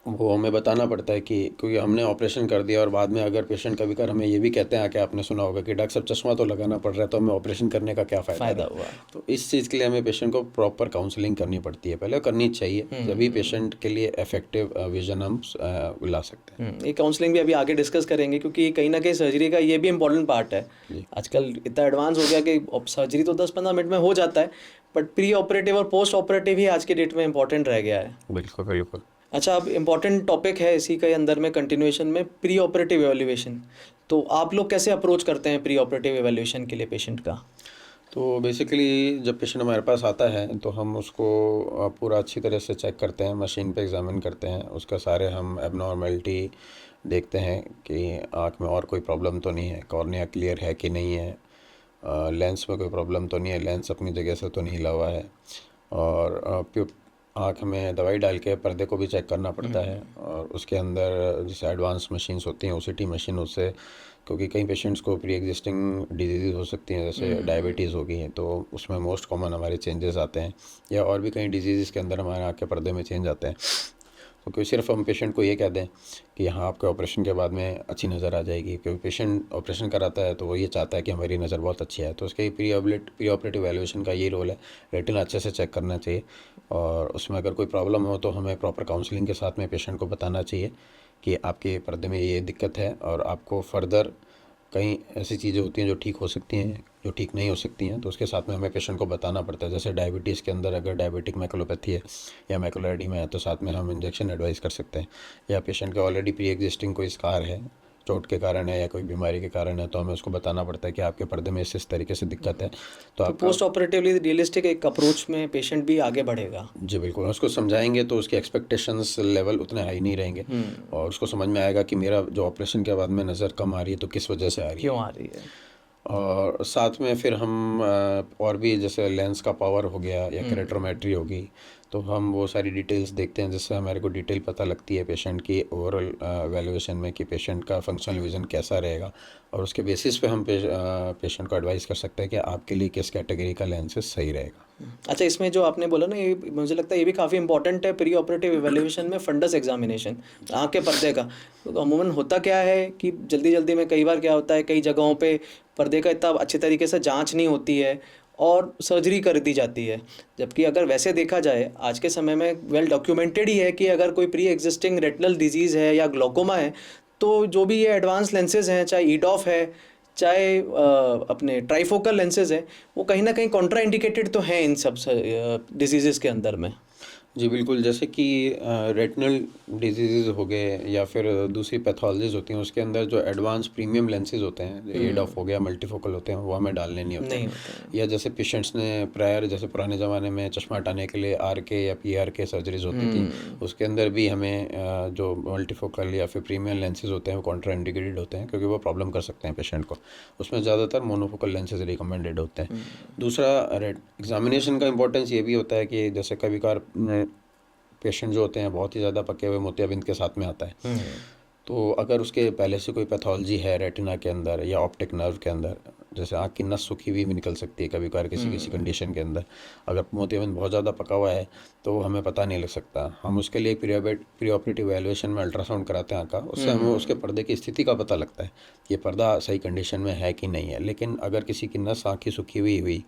वो हमें बताना पड़ता है कि क्योंकि हमने ऑपरेशन कर दिया और बाद में अगर पेशेंट कभी कर हमें ये भी कहते हैं कि आपने सुना होगा कि डॉक्टर साहब चश्मा तो लगाना पड़ रहा है, तो हमें ऑपरेशन करने का क्या फ़ायदा हुआ। तो इस चीज़ के लिए हमें पेशेंट को प्रॉपर काउंसलिंग करनी पड़ती है, पहले करनी चाहिए, तभी पेशेंट के लिए इफेक्टिव विजन हम ला सकते हैं। ये काउंसलिंग भी अभी आगे डिस्कस करेंगे, क्योंकि कहीं ना कहीं सर्जरी का ये भी इंपॉर्टेंट पार्ट है। आजकल इतना एडवांस हो गया कि सर्जरी तो 10-15 मिनट में हो जाता है, बट प्री ऑपरेटिव और पोस्ट ऑपरेटिव ही आज के डेट में इंपॉर्टेंट रह गया है। बिल्कुल बिल्कुल। अच्छा, अब इम्पॉर्टेंट टॉपिक है इसी के अंदर में कंटिन्यूएशन में, प्री ऑपरेटिव एवेल्यूएशन। तो आप लोग कैसे अप्रोच करते हैं प्री ऑपरेटिव एवेल्यूएशन के लिए पेशेंट का? तो बेसिकली जब पेशेंट हमारे पास आता है तो हम उसको पूरा अच्छी तरह से चेक करते हैं, मशीन पे एग्जामिन करते हैं, उसका सारे हम एबनॉर्मेलिटी देखते हैं कि आँख में और कोई प्रॉब्लम तो नहीं है, कॉर्निया क्लियर है कि नहीं है, लेंस में कोई प्रॉब्लम तो नहीं है, लेंस अपनी जगह से तो नहीं हिला हुआ है, और आँख में दवाई डाल के पर्दे को भी चेक करना पड़ता है। और उसके अंदर जैसे एडवांस मशीन्स होती हैं, OCT मशीन, उससे क्योंकि कई पेशेंट्स को प्री एग्जिस्टिंग डिजीज़ हो सकती हैं, जैसे डायबिटीज़ हो गई है, तो उसमें मोस्ट कॉमन हमारे चेंजेस आते हैं, या और भी कई डिजीज़ के अंदर हमारे आँख के पर्दे में चेंज आते हैं। तो क्योंकि सिर्फ हम पेशेंट को ये कह दें कि यहाँ आपके ऑपरेशन के बाद में अच्छी नज़र आ जाएगी, क्योंकि पेशेंट ऑपरेशन कराता है तो वो ये चाहता है कि हमारी नज़र बहुत अच्छी है, तो उसके प्री ऑपरेटिव एवेल्यूएशन का ये रोल है, रेटिना अच्छे से चेक करना चाहिए, और उसमें अगर कोई प्रॉब्लम हो तो हमें प्रॉपर काउंसलिंग के साथ में पेशेंट को बताना चाहिए कि आपके पर्दे में ये दिक्कत है, और आपको फर्दर कई ऐसी चीज़ें होती हैं जो ठीक हो सकती हैं, जो ठीक नहीं हो सकती हैं, तो उसके साथ में हमें पेशेंट को बताना पड़ता है। जैसे डायबिटीज़ के अंदर अगर डायबिटिक मैकुलोपैथी है या मैकुलर एडीमा है, तो साथ में हम इंजेक्शन एडवाइस कर सकते हैं, या पेशेंट का ऑलरेडी प्री एग्जिस्टिंग कोई स्कार है, चोट के कारण है या कोई बीमारी के कारण है, तो हमें उसको बताना पड़ता है कि आपके पर्दे में इस तरीके से दिक्कत है। तो आप पोस्ट ऑपरेटिवली रियलिस्टिक एक अप्रोच में पेशेंट भी आगे बढ़ेगा। जी बिल्कुल, उसको समझाएंगे तो उसके एक्सपेक्टेशंस लेवल उतने हाई नहीं रहेंगे, और उसको समझ में आएगा कि मेरा जो ऑपरेशन के बाद में नज़र कम आ रही है तो किस वजह से आ रही है, क्यों आ रही है। और साथ में फिर हम और भी जैसे लेंस का पावर हो गया या केरेटोमेट्री होगी, तो हम वो सारी डिटेल्स देखते हैं, जिससे हमारे को डिटेल पता लगती है पेशेंट की ओवरऑल वैल्यूएशन में कि पेशेंट का फंक्शनल विज़न कैसा रहेगा, और उसके बेसिस पे हम पेशेंट को एडवाइस कर सकते हैं कि आपके लिए किस कैटेगरी का लेंसेज सही रहेगा। अच्छा, इसमें जो आपने बोला ना, ये मुझे लगता है ये भी काफ़ी इंपॉर्टेंट है प्री ऑपरेटिव इवैल्यूएशन में, फंडस एग्जामिनेशन आँख के पर्दे का। तो अमूमन होता क्या है कि जल्दी जल्दी में कई बार क्या होता है, कई जगहों पे पर्दे का इतना अच्छे तरीके से जांच नहीं होती है और सर्जरी कर दी जाती है, जबकि अगर वैसे देखा जाए आज के समय में वेल डॉक्यूमेंटेड ही है कि अगर कोई प्री एग्जिस्टिंग रेटिनल डिजीज़ है या ग्लोकोमा है, तो जो भी ये एडवांस लेंसेज हैं, चाहे ईडॉफ है, चाहे अपने ट्राइफोकल लेंसेज हैं, वो कहीं ना कहीं कॉन्ट्रा इंडिकेटेड तो हैं इन सब डिजीज़ के अंदर में। जी बिल्कुल, जैसे कि रेटिनल डिजीज़ हो गए या फिर दूसरी पैथोलॉजीज़ होती हैं, उसके अंदर जो एडवांस प्रीमियम लेंसेज होते हैं, एडॉफ हो गया, मल्टीफोकल होते हैं, वो हमें डालने नहीं होते नहीं हैं। होता है। या जैसे पेशेंट्स ने प्रायर, जैसे पुराने ज़माने में चश्मा हटाने के लिए आर के या PRK सर्जरीज होती थी, उसके अंदर भी हमें जो मल्टीफोकल या फिर प्रीमियम लेंसेज होते हैं वो कॉन्ट्रा इंडिकेटेड होते हैं, क्योंकि वो प्रॉब्लम कर सकते हैं पेशेंट को। उसमें ज़्यादातर मोनोफोकल लेंसेज रिकमेंडेड होते हैं। दूसरा, एग्जामिनेशन का इंपॉर्टेंस ये भी होता है कि जैसे कभी कभार पेशेंट जो होते हैं बहुत ही ज़्यादा पके हुए मोतियाबिंद के साथ में आता है, तो अगर उसके पहले से कोई पैथोलॉजी है रेटिना के अंदर या ऑप्टिक नर्व के अंदर, जैसे आँख की नस सूखी हुई भी निकल सकती है कभी कभार किसी किसी कंडीशन के अंदर, अगर मोतियाबिंद बहुत ज़्यादा पका हुआ है तो हमें पता नहीं लग सकता। हम उसके लिए प्री ऑपरेटिव एवेल्यूएशन में अल्ट्रासाउंड कराते हैं आँख का, उससे हमें उसके पर्दे की स्थिति का पता लगता है कि पर्दा सही कंडीशन में है कि नहीं है। लेकिन अगर किसी की नस आँख की सूखी हुई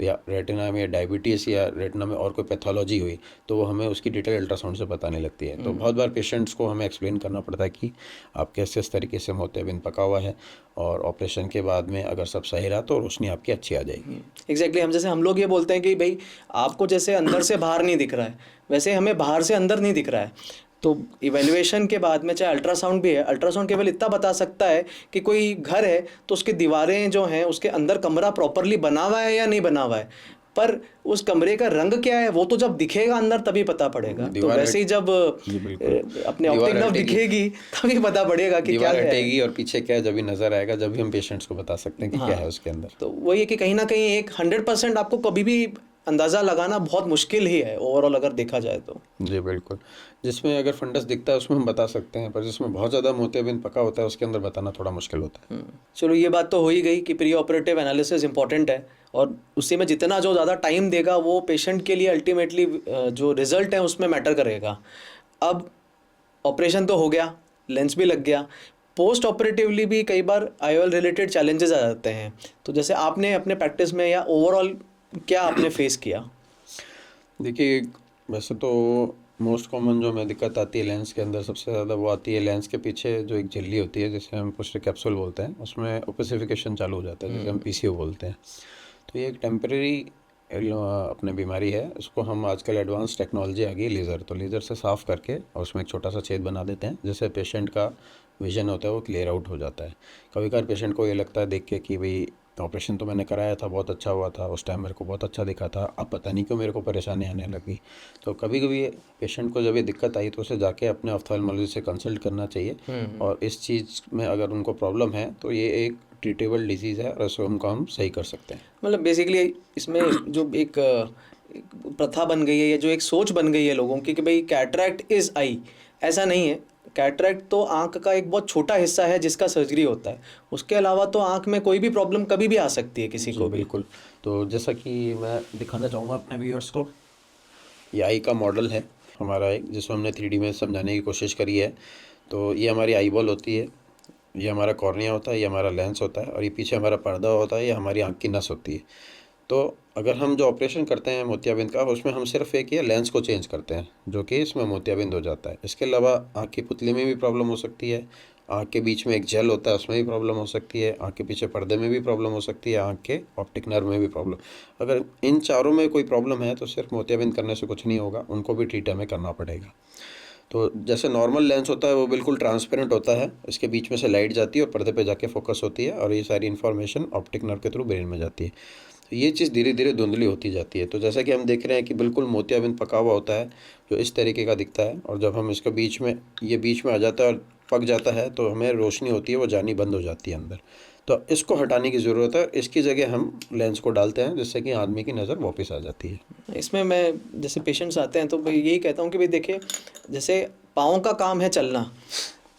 या रेटिना में डायबिटीज़ या रेटिना में और कोई पैथोलॉजी हुई, तो वो हमें उसकी डिटेल अल्ट्रासाउंड से पता नहीं लगती है। तो बहुत बार पेशेंट्स को हमें एक्सप्लेन करना पड़ता है कि आपके इस तरीके से मोतियाबिंद पका हुआ है, और ऑपरेशन के बाद में अगर सब सही रहा तो रोशनी आपकी अच्छी आ जाएगी। एग्जैक्टली हम लोग ये बोलते हैं कि भाई आपको जैसे अंदर से बाहर नहीं दिख रहा है, वैसे हमें बाहर से अंदर नहीं दिख रहा है। तो इवैल्यूएशन के बाद में चाहे अल्ट्रासाउंड भी है, अल्ट्रासाउंड केवल इतना बता सकता है कि कोई घर है तो उसकी दीवारें जो हैं उसके अंदर कमरा प्रॉपरली बना हुआ है या नहीं बना हुआ है, पर उस कमरे का रंग क्या है वो तो जब दिखेगा अंदर तभी पता पड़ेगा। तो वैसे ही जब अपने ऑप्टिक नर्व दिखेगी तभी पता पड़ेगा कि क्या है, हटेगी और पीछे क्या है जब भी नजर आएगा, जब भी हम पेशेंट्स को बता सकते हैं कि क्या है उसके अंदर। तो वही है कि कहीं ना कहीं एक 100% आपको कभी भी अंदाज़ा लगाना बहुत मुश्किल ही है ओवरऑल अगर देखा जाए तो। जी बिल्कुल, जिसमें अगर फंडस दिखता है उसमें हम बता सकते हैं, पर जिसमें बहुत ज़्यादा मोतियाबिंद पका होता है उसके अंदर बताना थोड़ा मुश्किल होता है। चलो ये बात तो हो ही गई कि प्री ऑपरेटिव एनालिसिस इंपॉर्टेंट है, और उसी में जितना जो ज़्यादा टाइम देगा वो पेशेंट के लिए अल्टीमेटली जो रिजल्ट है उसमें मैटर करेगा। अब ऑपरेशन तो हो गया, लेंस भी लग गया, पोस्ट ऑपरेटिवली भी कई बार IOL रिलेटेड चैलेंजेस आ जाते हैं। तो जैसे आपने अपने प्रैक्टिस में या ओवरऑल क्या आपने फेस किया? देखिए, वैसे तो मोस्ट कॉमन जो हमें दिक्कत आती है लेंस के अंदर सबसे ज़्यादा वो आती है लेंस के पीछे जो एक झिल्ली होती है जिसे हम पोस्टर कैप्सूल बोलते हैं, उसमें ओपेसिफिकेशन चालू हो जाता है जिसे हम PCO बोलते हैं। तो ये एक टेम्परेरी अपने बीमारी है, इसको हम आजकल एडवांस टेक्नोलॉजी आ गई लेज़र, तो लेज़र से साफ़ करके और उसमें एक छोटा सा छेद बना देते हैं जिससे पेशेंट का विजन होता है वो क्लियर आउट हो जाता है। कभी कभार पेशेंट को ये लगता है देख के कि भाई ऑपरेशन तो मैंने कराया था, बहुत अच्छा हुआ था, उस टाइम मेरे को बहुत अच्छा दिखा था, अब पता नहीं क्यों मेरे को परेशानी आने लगी। तो कभी कभी पेशेंट को जब ये दिक्कत आई तो उसे जाके अपने ऑप्थेल्मोलॉजिस्ट से कंसल्ट करना चाहिए, और इस चीज़ में अगर उनको प्रॉब्लम है तो ये एक ट्रीटेबल डिजीज़ है और इसको हम सही कर सकते हैं। मतलब बेसिकली इसमें जो एक प्रथा बन गई है या जो एक सोच बन गई है लोगों की कि भाई कैटरैक्ट इज़ आई, ऐसा नहीं है। कैटरैक्ट तो आंख का एक बहुत छोटा हिस्सा है जिसका सर्जरी होता है, उसके अलावा तो आंख में कोई भी प्रॉब्लम कभी भी आ सकती है किसी को भी। बिल्कुल, तो जैसा कि मैं दिखाना चाहूँगा अपने व्यूअर्स को, ये आई का मॉडल है हमारा एक, जिसमें हमने 3D में समझाने की कोशिश करी है। तो ये हमारी आई बॉल होती है, ये हमारा कॉर्निया होता है, ये हमारा लेंस होता है, और ये पीछे हमारा पर्दा होता है, ये हमारी आँख की नस होती है। तो अगर हम जो ऑपरेशन करते हैं मोतियाबिंद का, उसमें हम सिर्फ एक ये लेंस को चेंज करते हैं जो कि इसमें मोतियाबिंद हो जाता है। इसके अलावा आँख की पुतली में भी प्रॉब्लम हो सकती है, आँख के बीच में एक जेल होता है उसमें भी प्रॉब्लम हो सकती है, आँख के पीछे पर्दे में भी प्रॉब्लम हो सकती है, आँख के ऑप्टिक नर्व में भी प्रॉब्लम। अगर इन चारों में कोई प्रॉब्लम है तो सिर्फ मोतियाबिंद करने से कुछ नहीं होगा, उनको भी ट्रीट हमें करना पड़ेगा। तो जैसे नॉर्मल लेंस होता है वो बिल्कुल ट्रांसपेरेंट होता है, इसके बीच में से लाइट जाती है और पर्दे पे जाके फोकस होती है, और ये सारी इन्फॉर्मेशन ऑप्टिक नर्व के थ्रू ब्रेन में जाती है। तो ये चीज़ धीरे धीरे धुंधली होती जाती है। तो जैसा कि हम देख रहे हैं कि बिल्कुल मोतियाबिंद पका हुआ होता है जो इस तरीके का दिखता है, और जब हम इसके बीच में आ जाता है और पक जाता है तो हमें रोशनी होती है वो जानी बंद हो जाती है अंदर। तो इसको हटाने की ज़रूरत है, इसकी जगह हम लेंस को डालते हैं जिससे कि आदमी की नज़र वापस आ जाती है। इसमें मैं जैसे पेशेंट्स आते हैं तो भाई यही कहता हूँ कि भाई देखिए, जैसे पाँव का काम है चलना,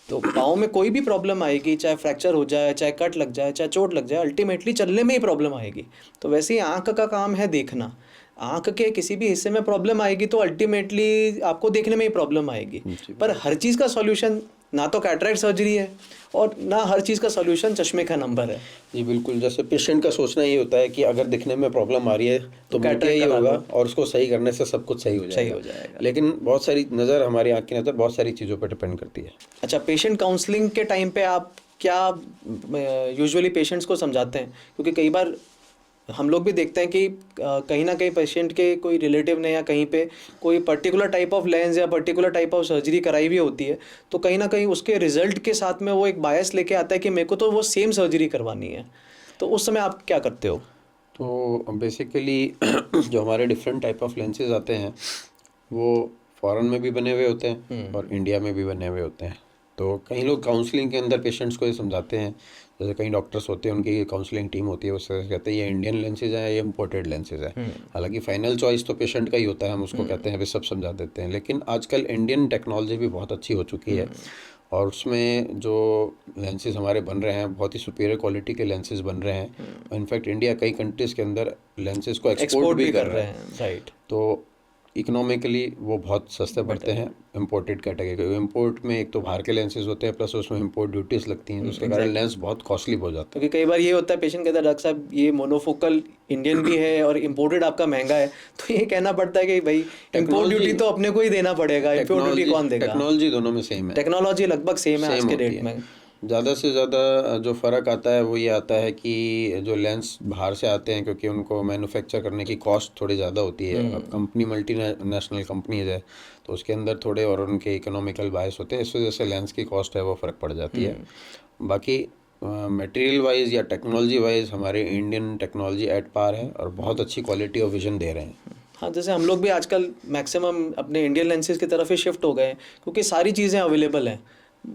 तो पाँव में कोई भी प्रॉब्लम आएगी, चाहे फ्रैक्चर हो जाए, चाहे कट लग जाए, चाहे चोट लग जाए, अल्टीमेटली चलने में ही प्रॉब्लम आएगी। तो वैसे ही आँख का काम है देखना, आँख के किसी भी हिस्से में प्रॉब्लम आएगी तो अल्टीमेटली आपको देखने में ही प्रॉब्लम आएगी। पर हर चीज़ का सॉल्यूशन ना तो कैटरैक्ट सर्जरी है और ना हर चीज़ का सॉल्यूशन चश्मे का नंबर है। जी बिल्कुल, जैसे पेशेंट का सोचना ये होता है कि अगर दिखने में प्रॉब्लम आ रही है तो कैटरैक्ट ही होगा और उसको सही करने से सब कुछ सही हो जाएगा। लेकिन बहुत सारी नज़र, हमारी आँख की नज़र बहुत सारी चीज़ों पर डिपेंड करती है। अच्छा, पेशेंट काउंसलिंग के टाइम पे आप क्या यूजुअली पेशेंट्स को समझाते हैं? क्योंकि कई बार हम लोग भी देखते हैं कि कहीं ना कहीं पेशेंट के कोई रिलेटिव ने या कहीं पे कोई पर्टिकुलर टाइप ऑफ लेंस या पर्टिकुलर टाइप ऑफ सर्जरी कराई भी होती है, तो कहीं ना कहीं उसके रिजल्ट के साथ में वो एक बायस लेके आता है कि मेरे को तो वो सेम सर्जरी करवानी है। तो उस समय आप क्या करते हो? तो बेसिकली जो हमारे डिफरेंट टाइप ऑफ लेंसेज आते हैं वो फॉरेन में भी बने हुए होते हैं और इंडिया में भी बने हुए होते हैं। तो कई लोग काउंसलिंग के अंदर पेशेंट्स को ये समझाते हैं, जैसे कई डॉक्टर्स होते हैं उनकी काउंसलिंग टीम होती है, उससे कहते हैं ये इंडियन लेंसेज हैं, ये इम्पोर्टेड लेंसेज हैं। हालांकि फाइनल चॉइस तो पेशेंट का ही होता है, हम उसको कहते हैं, वे सब समझा देते हैं। लेकिन आजकल इंडियन टेक्नोलॉजी भी बहुत अच्छी हो चुकी है और उसमें जो लेंसेज हमारे बन रहे हैं बहुत ही सुपीरियर क्वालिटी के लेंसेज बन रहे हैं। इनफैक्ट इंडिया कई कंट्रीज़ के अंदर लेंसेज को एक्सपोर्ट भी कर रहे हैं। राइट। तो इकोनॉमिकली वो बहुत सस्ते पड़ते हैं इम्पोर्टेड कैटेगरी। इम्पोर्ट में एक तो बाहर के लेंसेज होते हैं, प्लस उसमें इम्पोर्ट ड्यूटीज़ लगती हैं, उसके कारण लेंस बहुत कॉस्टली हो जाता है। क्योंकि कई बार ये होता है, पेशेंट कहता है डॉक्टर साहब ये मोनोफोकल इंडियन भी है और इम्पोर्टेड आपका महंगा है, तो ये कहना पड़ता है कि भाई इम्पोर्ट ड्यूटी तो अपने को ही देना पड़ेगा, इम्पोर्ट ड्यूटी कौन देगा? टेक्नोलॉजी दोनों में सेम है, टेक्नोलॉजी लगभग सेम है आज के डेट में। ज़्यादा से ज़्यादा जो फ़र्क आता है वो ये आता है कि जो लेंस बाहर से आते हैं क्योंकि उनको मैन्युफैक्चर करने की कॉस्ट थोड़ी ज़्यादा होती है। अब कंपनी मल्टी नेशनल कंपनीज है तो उसके अंदर थोड़े और उनके इकोनॉमिकल बायस होते हैं, इस वजह से लेंस की कॉस्ट है वो फ़र्क पड़ जाती है। बाकी मटेरियल वाइज या टेक्नोलॉजी वाइज हमारे इंडियन टेक्नोलॉजी एट पार है और बहुत अच्छी क्वालिटी ऑफ विजन दे रहे हैं। हाँ, जैसे हम लोग भी आजकल मैक्सिमम अपने इंडियन लेंसेज की तरफ ही शिफ्ट हो गए हैं क्योंकि सारी चीज़ें अवेलेबल हैं,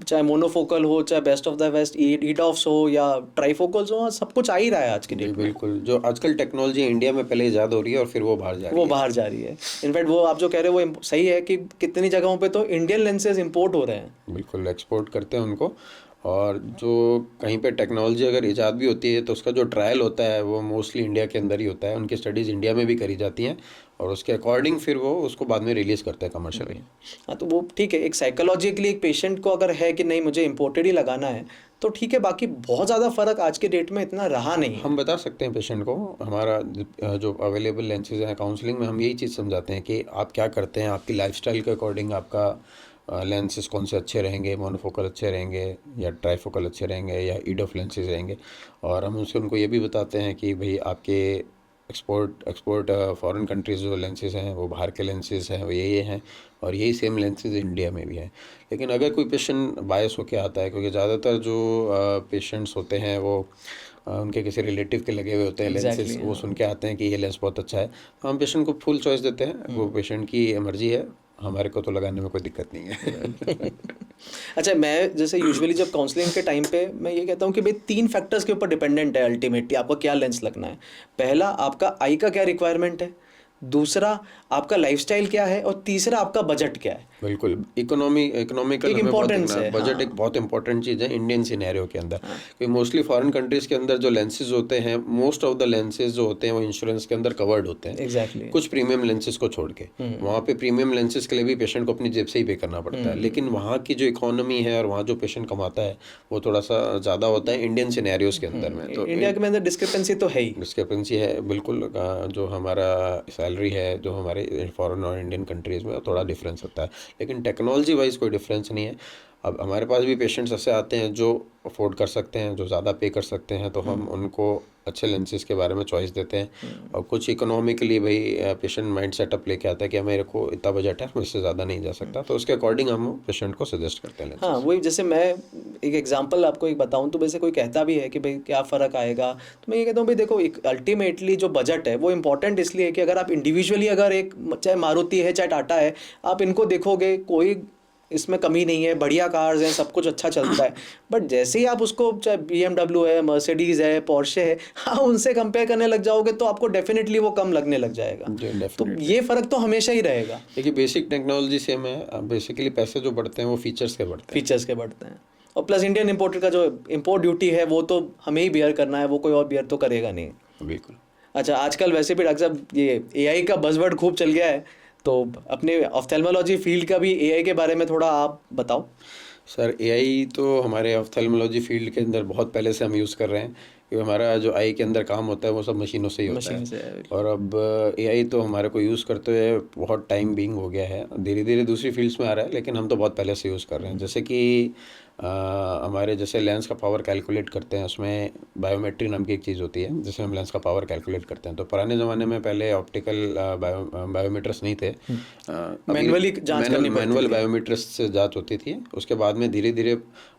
चाहे मोनोफोकल हो, चाहे बेस्ट ऑफ द बेस्ट ईडॉफ्स हो या ट्राईफोकल्स हो, सब कुछ आ ही रहा है आज की डेट में। बिल्कुल, जो आजकल टेक्नोलॉजी इंडिया में पहले ईजाद हो रही है और फिर वो बाहर जा रही है। वो बाहर जा रही है। इनफैक्ट वो आप जो कह रहे हो वो सही है कि कितनी जगहों पे तो इंडियन लेंसेज इंपोर्ट हो रहे हैं। बिल्कुल एक्सपोर्ट करते हैं उनको, और जो कहीं पे टेक्नोलॉजी अगर ईजाद भी होती है तो उसका जो ट्रायल होता है वो मोस्टली इंडिया के अंदर ही होता है। उनकी स्टडीज़ इंडिया में भी करी जाती हैं और उसके अकॉर्डिंग फिर वो उसको बाद में रिलीज़ करते हैं कमर्शियली। हाँ, तो वो ठीक है, एक साइकोलॉजिकली एक पेशेंट को अगर है कि नहीं मुझे इम्पोर्टेड ही लगाना है तो ठीक है, बाकी बहुत ज़्यादा फ़र्क आज के डेट में इतना रहा नहीं। हम बता सकते हैं पेशेंट को, हमारा जो अवेलेबल लेंसेज हैं काउंसलिंग में हम यही चीज़ समझाते हैं कि आप क्या करते हैं, आपकी लाइफस्टाइल के अकॉर्डिंग आपका लेंसेज कौन से अच्छे रहेंगे, मोनोफोकल अच्छे रहेंगे या ट्राईफोकल अच्छे रहेंगे या ईडोफ लेंसेज रहेंगे। और हम उनको ये भी बताते हैं कि भाई आपके एक्सपोर्ट फॉरेन कंट्रीज़ जो लेंसेज हैं वो बाहर के लेंसेज हैं वो ये हैं और यही सेम लेंसेज इंडिया में भी हैं। लेकिन अगर कोई पेशेंट बायस होकर आता है, क्योंकि ज़्यादातर जो पेशेंट्स होते हैं वो उनके किसी रिलेटिव के लगे हुए होते हैं लेंसेज, वो सुन के आते हैं कि ये लेंस बहुत अच्छा है, तो हम पेशेंट को फुल चॉइस देते हैं। वो पेशेंट की मर्जी है, हमारे को तो लगाने में कोई दिक्कत नहीं है। अच्छा, मैं जैसे यूजुअली जब काउंसलिंग के टाइम पे मैं ये कहता हूँ कि भाई 3 फैक्टर्स के ऊपर डिपेंडेंट है अल्टीमेटली आपको क्या लेंस लगना है। पहला, आपका आई का क्या रिक्वायरमेंट है, दूसरा आपका लाइफस्टाइल क्या है, और तीसरा आपका बजट क्या है। बिल्कुल, इकोनॉमिकल एक इम्पोर्टेंस है। बजट एक बहुत इंपॉर्टेंट चीज़ है इंडियन सिनेरियो के अंदर। क्योंकि मोस्टली फॉरेन कंट्रीज़ के अंदर जो लेंसेज होते हैं, मोस्ट ऑफ द लेंसेज जो होते हैं वो इंश्योरेंस के अंदर कवर्ड होते हैं। एग्जैक्टली। कुछ प्रीमियम लेंसेज को छोड़ के वहाँ पे प्रीमियम लेंसेज के लिए भी पेशेंट को अपनी जेब से ही पे करना पड़ता है। लेकिन वहाँ की जो इकोनॉमी है और वहाँ जो पेशेंट कमाता है वो थोड़ा सा ज़्यादा होता है इंडियन सिनेरियोज के अंदर में। तो इंडिया के अंदर डिस्क्रिपेंसी तो है ही, डिस्क्रिपेंसी है बिल्कुल। जो हमारा सैलरी है जो हमारे फॉरेन और इंडियन कंट्रीज़ में थोड़ा डिफरेंस होता है, लेकिन टेक्नोलॉजी वाइज कोई डिफरेंस नहीं है। अब हमारे पास भी पेशेंट्स ऐसे आते हैं जो अफोर्ड कर सकते हैं, जो ज़्यादा पे कर सकते हैं, तो हम उनको अच्छे लेंसेज के बारे में चॉइस देते हैं। और कुछ इकोनॉमिकली भाई पेशेंट माइंड सेटअप लेके आता है कि मेरे को इतना बजट है, मैं इससे ज़्यादा नहीं जा सकता, तो उसके अकॉर्डिंग हम पेशेंट को सजेस्ट करते हैं। हाँ, वही जैसे मैं एक एग्जांपल आपको एक बताऊं तो वैसे कोई कहता भी है कि भाई क्या फ़र्क आएगा, तो मैं ये कहता हूँ भाई देखो, एक अल्टीमेटली जो बजट है वो इंपॉर्टेंट इसलिए है कि अगर आप इंडिविजुअली अगर एक चाहे मारुति है चाहे टाटा है, आप इनको देखोगे कोई इसमें कमी नहीं है, बढ़िया कार्स हैं, सब कुछ अच्छा चलता है। बट जैसे ही आप उसको चाहे BMW है, मर्सिडीज़ है, पोर्शे है, हाँ उनसे कंपेयर करने लग जाओगे तो आपको डेफिनेटली वो कम लगने लग जाएगा। तो ये फ़र्क तो हमेशा ही रहेगा। देखिए बेसिक टेक्नोलॉजी सेम है, बेसिकली पैसे जो बढ़ते हैं वो फीचर्स के बढ़ते हैं। और प्लस इंडियन इम्पोर्टर का जो इम्पोर्ट ड्यूटी है वो तो हमें ही बियर करना है, वो कोई और बियर तो करेगा नहीं। बिल्कुल। अच्छा, आजकल वैसे भी डॉक्टर साहब ये AI का बज़वर्ड खूब चल गया है, तो अपने ऑफ्थेल्मोलॉजी फील्ड का भी AI के बारे में थोड़ा आप बताओ। सर AI तो हमारे ऑफ्थेल्मोलॉजी फील्ड के अंदर बहुत पहले से हम यूज़ कर रहे हैं, क्योंकि हमारा जो आई के अंदर काम होता है वो सब मशीनों से ही होता है। और अब AI तो हमारे को यूज़ करते हुए बहुत टाइम बीइंग हो गया है, धीरे धीरे दूसरी फील्ड्स में आ रहा है, लेकिन हम तो बहुत पहले से यूज़ कर रहे हैं। जैसे कि हमारे जैसे लेंस का पावर कैलकुलेट करते हैं, उसमें बायोमेट्री नाम की एक चीज़ होती है जिसमें हम लेंस का पावर कैलकुलेट करते हैं। तो पुराने ज़माने में पहले ऑप्टिकल बायोमीटर्स नहीं थे, मैनुअली जांच करनी पड़ती मैनुअल थी। बायोमीटर्स से जांच होती थी। उसके बाद में धीरे धीरे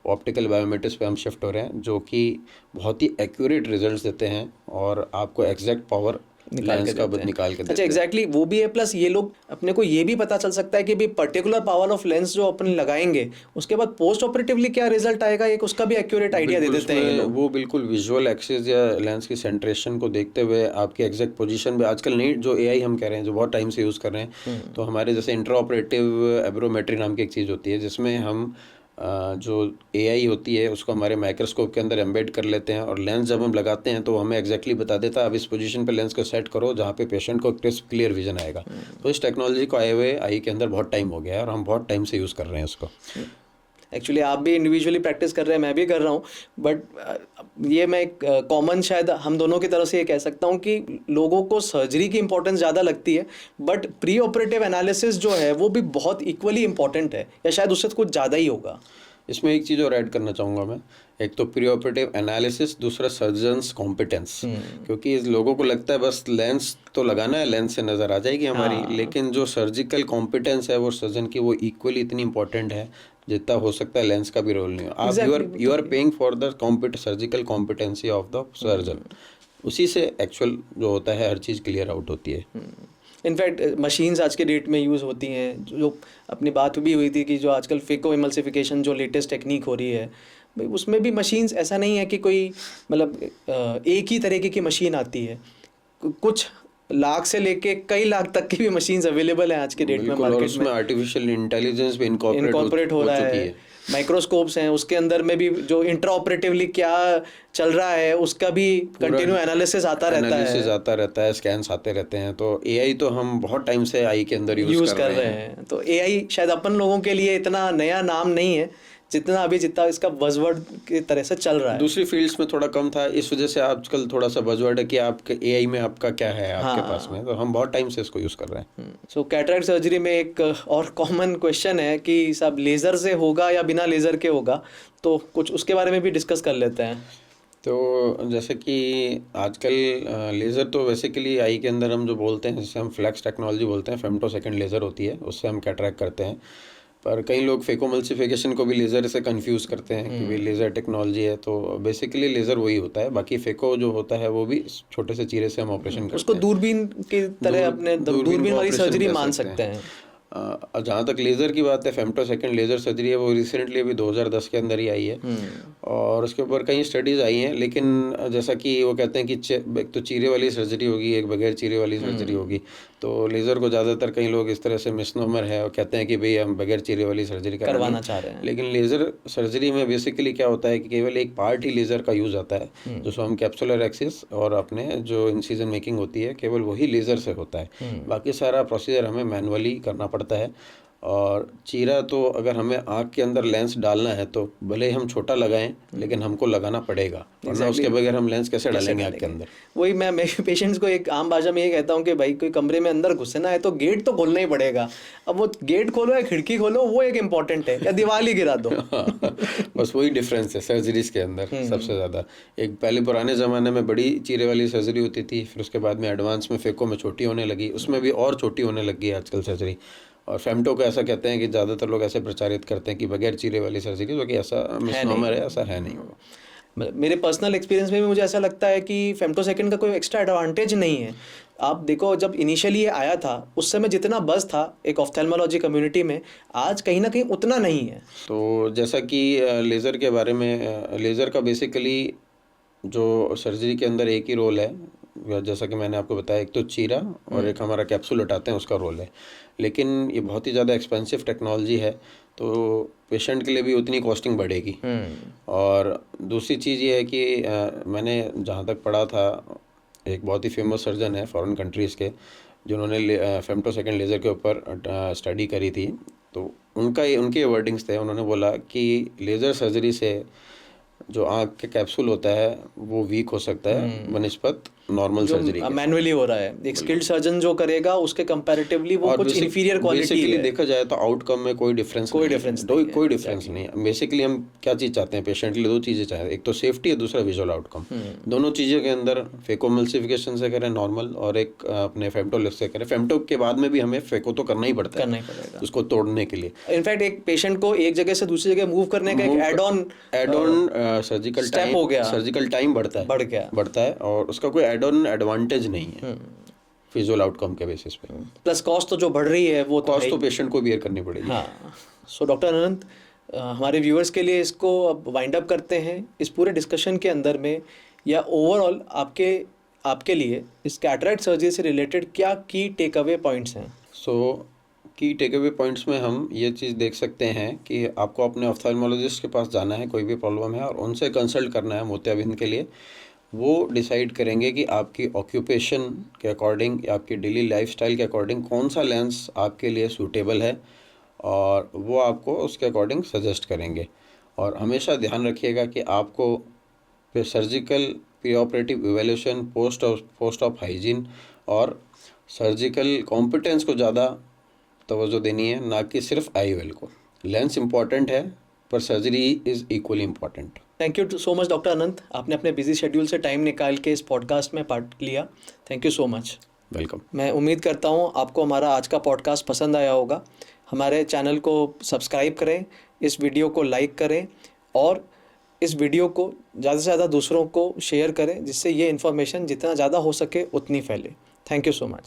ऑप्टिकल बायोमीटर्स पे हम शिफ्ट हो रहे हैं, जो कि बहुत ही एक्यूरेट रिजल्ट्स देते हैं और आपको एग्जैक्ट पावर लेंस का निकाल के देते अच्छा, एग्जैक्टली वो भी है। प्लस ये लोग अपने को ये भी पता चल सकता है कि भाई पर्टिकुलर पावर ऑफ लेंस जो अपन लगाएंगे उसके बाद पोस्ट ऑपरेटिवली क्या रिजल्ट आएगा, एक उसका भी एक्यूरेट आइडिया दे देते हैं ये लोग। वो बिल्कुल विजुअल एक्सिस या लेंस की सेंट्रेशन को देखते हुए आपकी एग्जैक्ट पोजीशन पे आजकल नहीं, जो एआई हम कह रहे हैं, जो बहुत टाइम से यूज़ कर रहे हैं, तो हमारे जैसे इंट्रा ऑपरेटिव एब्रोमेट्री नाम की एक चीज़ होती है जिसमें हम जो एआई होती है उसको हमारे माइक्रोस्कोप के अंदर एम्बेड कर लेते हैं और लेंस जब हम लगाते हैं तो हमें एग्जैक्टली बता देता है अब इस पोजीशन पे लेंस को सेट करो जहाँ पे पेशेंट को क्रिस्प क्लियर विजन आएगा। तो इस टेक्नोलॉजी को आए हुए आई के अंदर बहुत टाइम हो गया है और हम बहुत टाइम से यूज़ कर रहे हैं उसको। एक्चुअली आप भी इंडिविजुअली प्रैक्टिस कर रहे हैं, मैं भी कर रहा हूँ, बट ये मैं एक कॉमन शायद हम दोनों की तरफ से ये कह सकता हूँ कि लोगों को सर्जरी की इंपॉर्टेंस ज़्यादा लगती है, बट प्री ऑपरेटिव एनालिसिस जो है वो भी बहुत इक्वली इंपॉर्टेंट है, या शायद उससे कुछ ज़्यादा ही होगा। इसमें एक चीज़ और ऐड करना चाहूँगा मैं, एक तो प्री ऑपरेटिव एनालिसिस, दूसरा सर्जन्स कॉम्पिटेंस। क्योंकि लोगों को लगता है बस लेंस तो लगाना है, लेंस से नज़र आ जाएगी हमारी, लेकिन जो सर्जिकल कॉम्पिटेंस है वो सर्जन की वो इक्वली इतनी इंपॉर्टेंट है जितना हो सकता है लेंस का भी रोल नहीं हो। आप you are paying for the surgical competency of the surgeon, उसी से एक्चुअल जो होता है हर चीज़ क्लियर आउट होती है। इनफैक्ट मशीन्स आज के डेट में यूज़ होती हैं, जो अपनी बात भी हुई थी कि जो आजकल फेको इमल्सिफिकेशन जो लेटेस्ट टेक्निक हो रही है, भाई उसमें भी मशीन्स, ऐसा नहीं है कि कोई मतलब एक ही तरीके की मशीन आती है, कुछ लाख से लेके कई लाख तक की भी मशीन्स अवेलेबल हैं आज के डेट में मार्केट में। आर्टिफिशियल इंटेलिजेंस भी इनकॉर्पोरेट हो रहा है, माइक्रोस्कोप्स हैं, उसके अंदर में भी जो इंट्रा ऑपरेटिवली क्या चल रहा है उसका भी कंटिन्यू एनालिसिस आता रहता है, स्कैन्स आते रहते हैं। तो एआई तो हम बहुत टाइम से आई के अंदर यूज़ कर रहे हैं। तो एआई शायद अपन लोगों के लिए इतना नया नाम नहीं है जितना इसका बज़वर्ड की तरह से चल रहा है। दूसरी फील्ड्स में थोड़ा कम था, इस वजह से आजकल थोड़ा सा बज़वर्ड है कि आपके एआई में आपका क्या है आपके पास में, तो हम बहुत टाइम से इसको यूज़ कर रहे हैं। सो कैटरैक्ट सर्जरी में एक और कॉमन क्वेश्चन है कि सब लेज़र से होगा या बिना लेज़र के होगा, तो कुछ उसके बारे में भी डिस्कस कर लेते हैं। तो जैसे कि आजकल लेज़र तो बेसिकली आई के अंदर हम जो बोलते हैं, जिसे हम फ्लैक्स टेक्नोलॉजी बोलते हैं, फेम्टोसेकंड लेज़र होती है, उससे हम कैटरैक्ट करते हैं। पर कई लोग फेकोमल्सिफिकेशन को भी लेज़र से कंफ्यूज करते हैं कि भाई लेज़र टेक्नोलॉजी है, तो बेसिकली लेज़र वही होता है। बाकी फेको जो होता है वो भी छोटे से चीरे से हम ऑपरेशन करते हैं, उसको दूरबीन की तरह अपने दूरबीन वाली सर्जरी मान सकते हैं। जहाँ तक लेज़र की बात है, फेम्टोसेकंड लेज़र सर्जरी है, वो रिसेंटली अभी 2010 के अंदर ही आई है और उसके ऊपर कई स्टडीज़ आई हैं। लेकिन जैसा कि वो कहते हैं कि एक तो चीरे वाली सर्जरी होगी, एक बगैर चीरे वाली सर्जरी होगी, तो लेज़र को ज़्यादातर कई लोग इस तरह से मिसनोमर है और कहते हैं कि भाई हम बगैर चीरे वाली सर्जरी करवाना चाह रहे हैं। लेकिन लेज़र सर्जरी में बेसिकली क्या होता है कि केवल एक पार्ट ही लेज़र का यूज़ आता है, जिसको हम कैप्सुलर एक्सिस और अपने जो इंसिजन मेकिंग होती है केवल वही लेज़र से होता है। बाकी सारा प्रोसीजर हमें मैनुअली करना पड़ता है। और चीरा तो अगर हमें आँख के अंदर लेंस डालना है तो भले ही हम छोटा लगाएं, लेकिन हमको लगाना पड़ेगा, वरना उसके बगैर हम लेंस कैसे डालेंगे आँख के अंदर। वही मैं पेशेंट्स को एक आम भाषा में ये कहता हूँ कि भाई कोई कमरे में अंदर घुसना है तो गेट तो खोलना ही पड़ेगा। अब वो गेट खोलो या खिड़की खोलो वो एक इम्पॉर्टेंट है, या दीवार ही गिरा दो। बस वही डिफरेंस है सर्जरीज के अंदर सबसे ज़्यादा। एक पहले पुराने ज़माने में बड़ी चीरे वाली सर्जरी होती थी, फिर उसके बाद में एडवांस में फेको में छोटी होने लगी, उसमें भी और छोटी होने लगी है आजकल सर्जरी। और फेम्टो को ऐसा कहते हैं कि ज़्यादातर लोग ऐसे प्रचारित करते हैं कि बगैर चीरे वाली सर्जरी, जो कि ऐसा मिसनोमर है, ऐसा है नहीं होगा। मेरे पर्सनल एक्सपीरियंस में भी मुझे ऐसा लगता है कि फेम्टोसेकंड का कोई एक्स्ट्रा एडवांटेज नहीं है। आप देखो जब इनिशियली ये आया था उस समय जितना बज़ था एक ऑफ्थेल्मोलॉजी कम्युनिटी में, आज कहीं ना कहीं उतना नहीं है। तो जैसा कि लेज़र के बारे में, लेज़र का बेसिकली जो सर्जरी के अंदर एक ही रोल है, जैसा कि मैंने आपको बताया, एक तो चीरा और एक हमारा कैप्सूल हटाते हैं उसका रोल है। लेकिन ये बहुत ही ज़्यादा एक्सपेंसिव टेक्नोलॉजी है, तो पेशेंट के लिए भी उतनी कॉस्टिंग बढ़ेगी। और दूसरी चीज़ ये है कि मैंने जहाँ तक पढ़ा था, एक बहुत ही फेमस सर्जन है फॉरेन कंट्रीज़ के, जिन्होंने फेम्टोसेकंड लेज़र के ऊपर स्टडी करी थी, तो उनके वर्डिंग्स थे। उन्होंने बोला कि लेज़र सर्जरी से जो आँख के कैप्सूल होता है वो वीक हो सकता है बनस्पत नॉर्मल सर्जरी के। मैनुअली हो रहा है, एक स्किल्ड सर्जन जो करेगा उसके कंपैरेटिवली वो कुछ इन्फीरियर क्वालिटी बेसिकली है। देखा जाए तो आउटकम में कोई डिफरेंस कोई नहीं difference है, नहीं है, कोई डिफरेंस नहीं है। बेसिकली हम क्या चीज़ चाहते हैं पेशेंट के लिए, दो चीज़ें चाहते हैं, एक तो सेफ्टी है, दूसरा विजुअल आउटकम। दोनों चीज़ों के अंदर फेकोमल्सिफिकेशन से करें नॉर्मल, और एक अपने फेमटोलिफ्ट से करें। फेमटो के बाद में भी हमें फेको तो करना ही पड़ता करना ही है पड़ेगा उसको तोड़ने के लिए। इनफैक्ट एक पेशेंट को एक जगह से दूसरी जगह मूव करने का एक add on surgical step time हो गया, सर्जिकल टाइम बढ़ता है और उसका कोई एड ऑन एडवांटेज नहीं है विजुअल आउटकम के बेसिस पे। प्लस कॉस्ट तो जो बढ़ रही है वो कॉस्ट तो पेशेंट को बियर करनी पड़ेगी। हाँ। सो डॉक्टर अनंत, हमारे व्यूअर्स के लिए इसको अब वाइंड अप करते हैं। इस पूरे डिस्कशन के अंदर में या ओवरऑल आपके लिए इस कैटरेक्ट सर्जरी से रिलेटेड क्या की टेक अवे पॉइंट्स हैं? सो की टेक अवे पॉइंट्स में हम ये चीज़ देख सकते हैं कि आपको अपने ऑफ्थाल्मोलॉजिस्ट के पास जाना है, कोई भी प्रॉब्लम है, और उनसे कंसल्ट करना है मोतियाबिंद के लिए। वो डिसाइड करेंगे कि आपकी ऑक्यूपेशन के अकॉर्डिंग या आपकी डेली लाइफस्टाइल के अकॉर्डिंग कौन सा लेंस आपके लिए सूटेबल है, और वो आपको उसके अकॉर्डिंग सजेस्ट करेंगे। और हमेशा ध्यान रखिएगा कि आपको surgical pre operative evaluation, post op hygiene और सर्जिकल कॉम्पिटेंस को ज़्यादा तवज्जो देनी है, ना कि सिर्फ आई वेल को। लेंस इंपॉर्टेंट है पर surgery is equally important. Thank you so much doctor Anant, आपने अपने बिजी शेड्यूल से टाइम निकाल के इस पॉडकास्ट में पार्ट लिया। Thank you so much. Welcome. मैं उम्मीद करता हूँ आपको हमारा आज का पॉडकास्ट पसंद आया होगा। हमारे चैनल को सब्सक्राइब करें, इस वीडियो को लाइक करें और इस वीडियो को ज़्यादा से ज़्यादा दूसरों को शेयर करें, जिससे ये इन्फॉर्मेशन जितना ज़्यादा हो सके उतनी फैले। Thank you so much.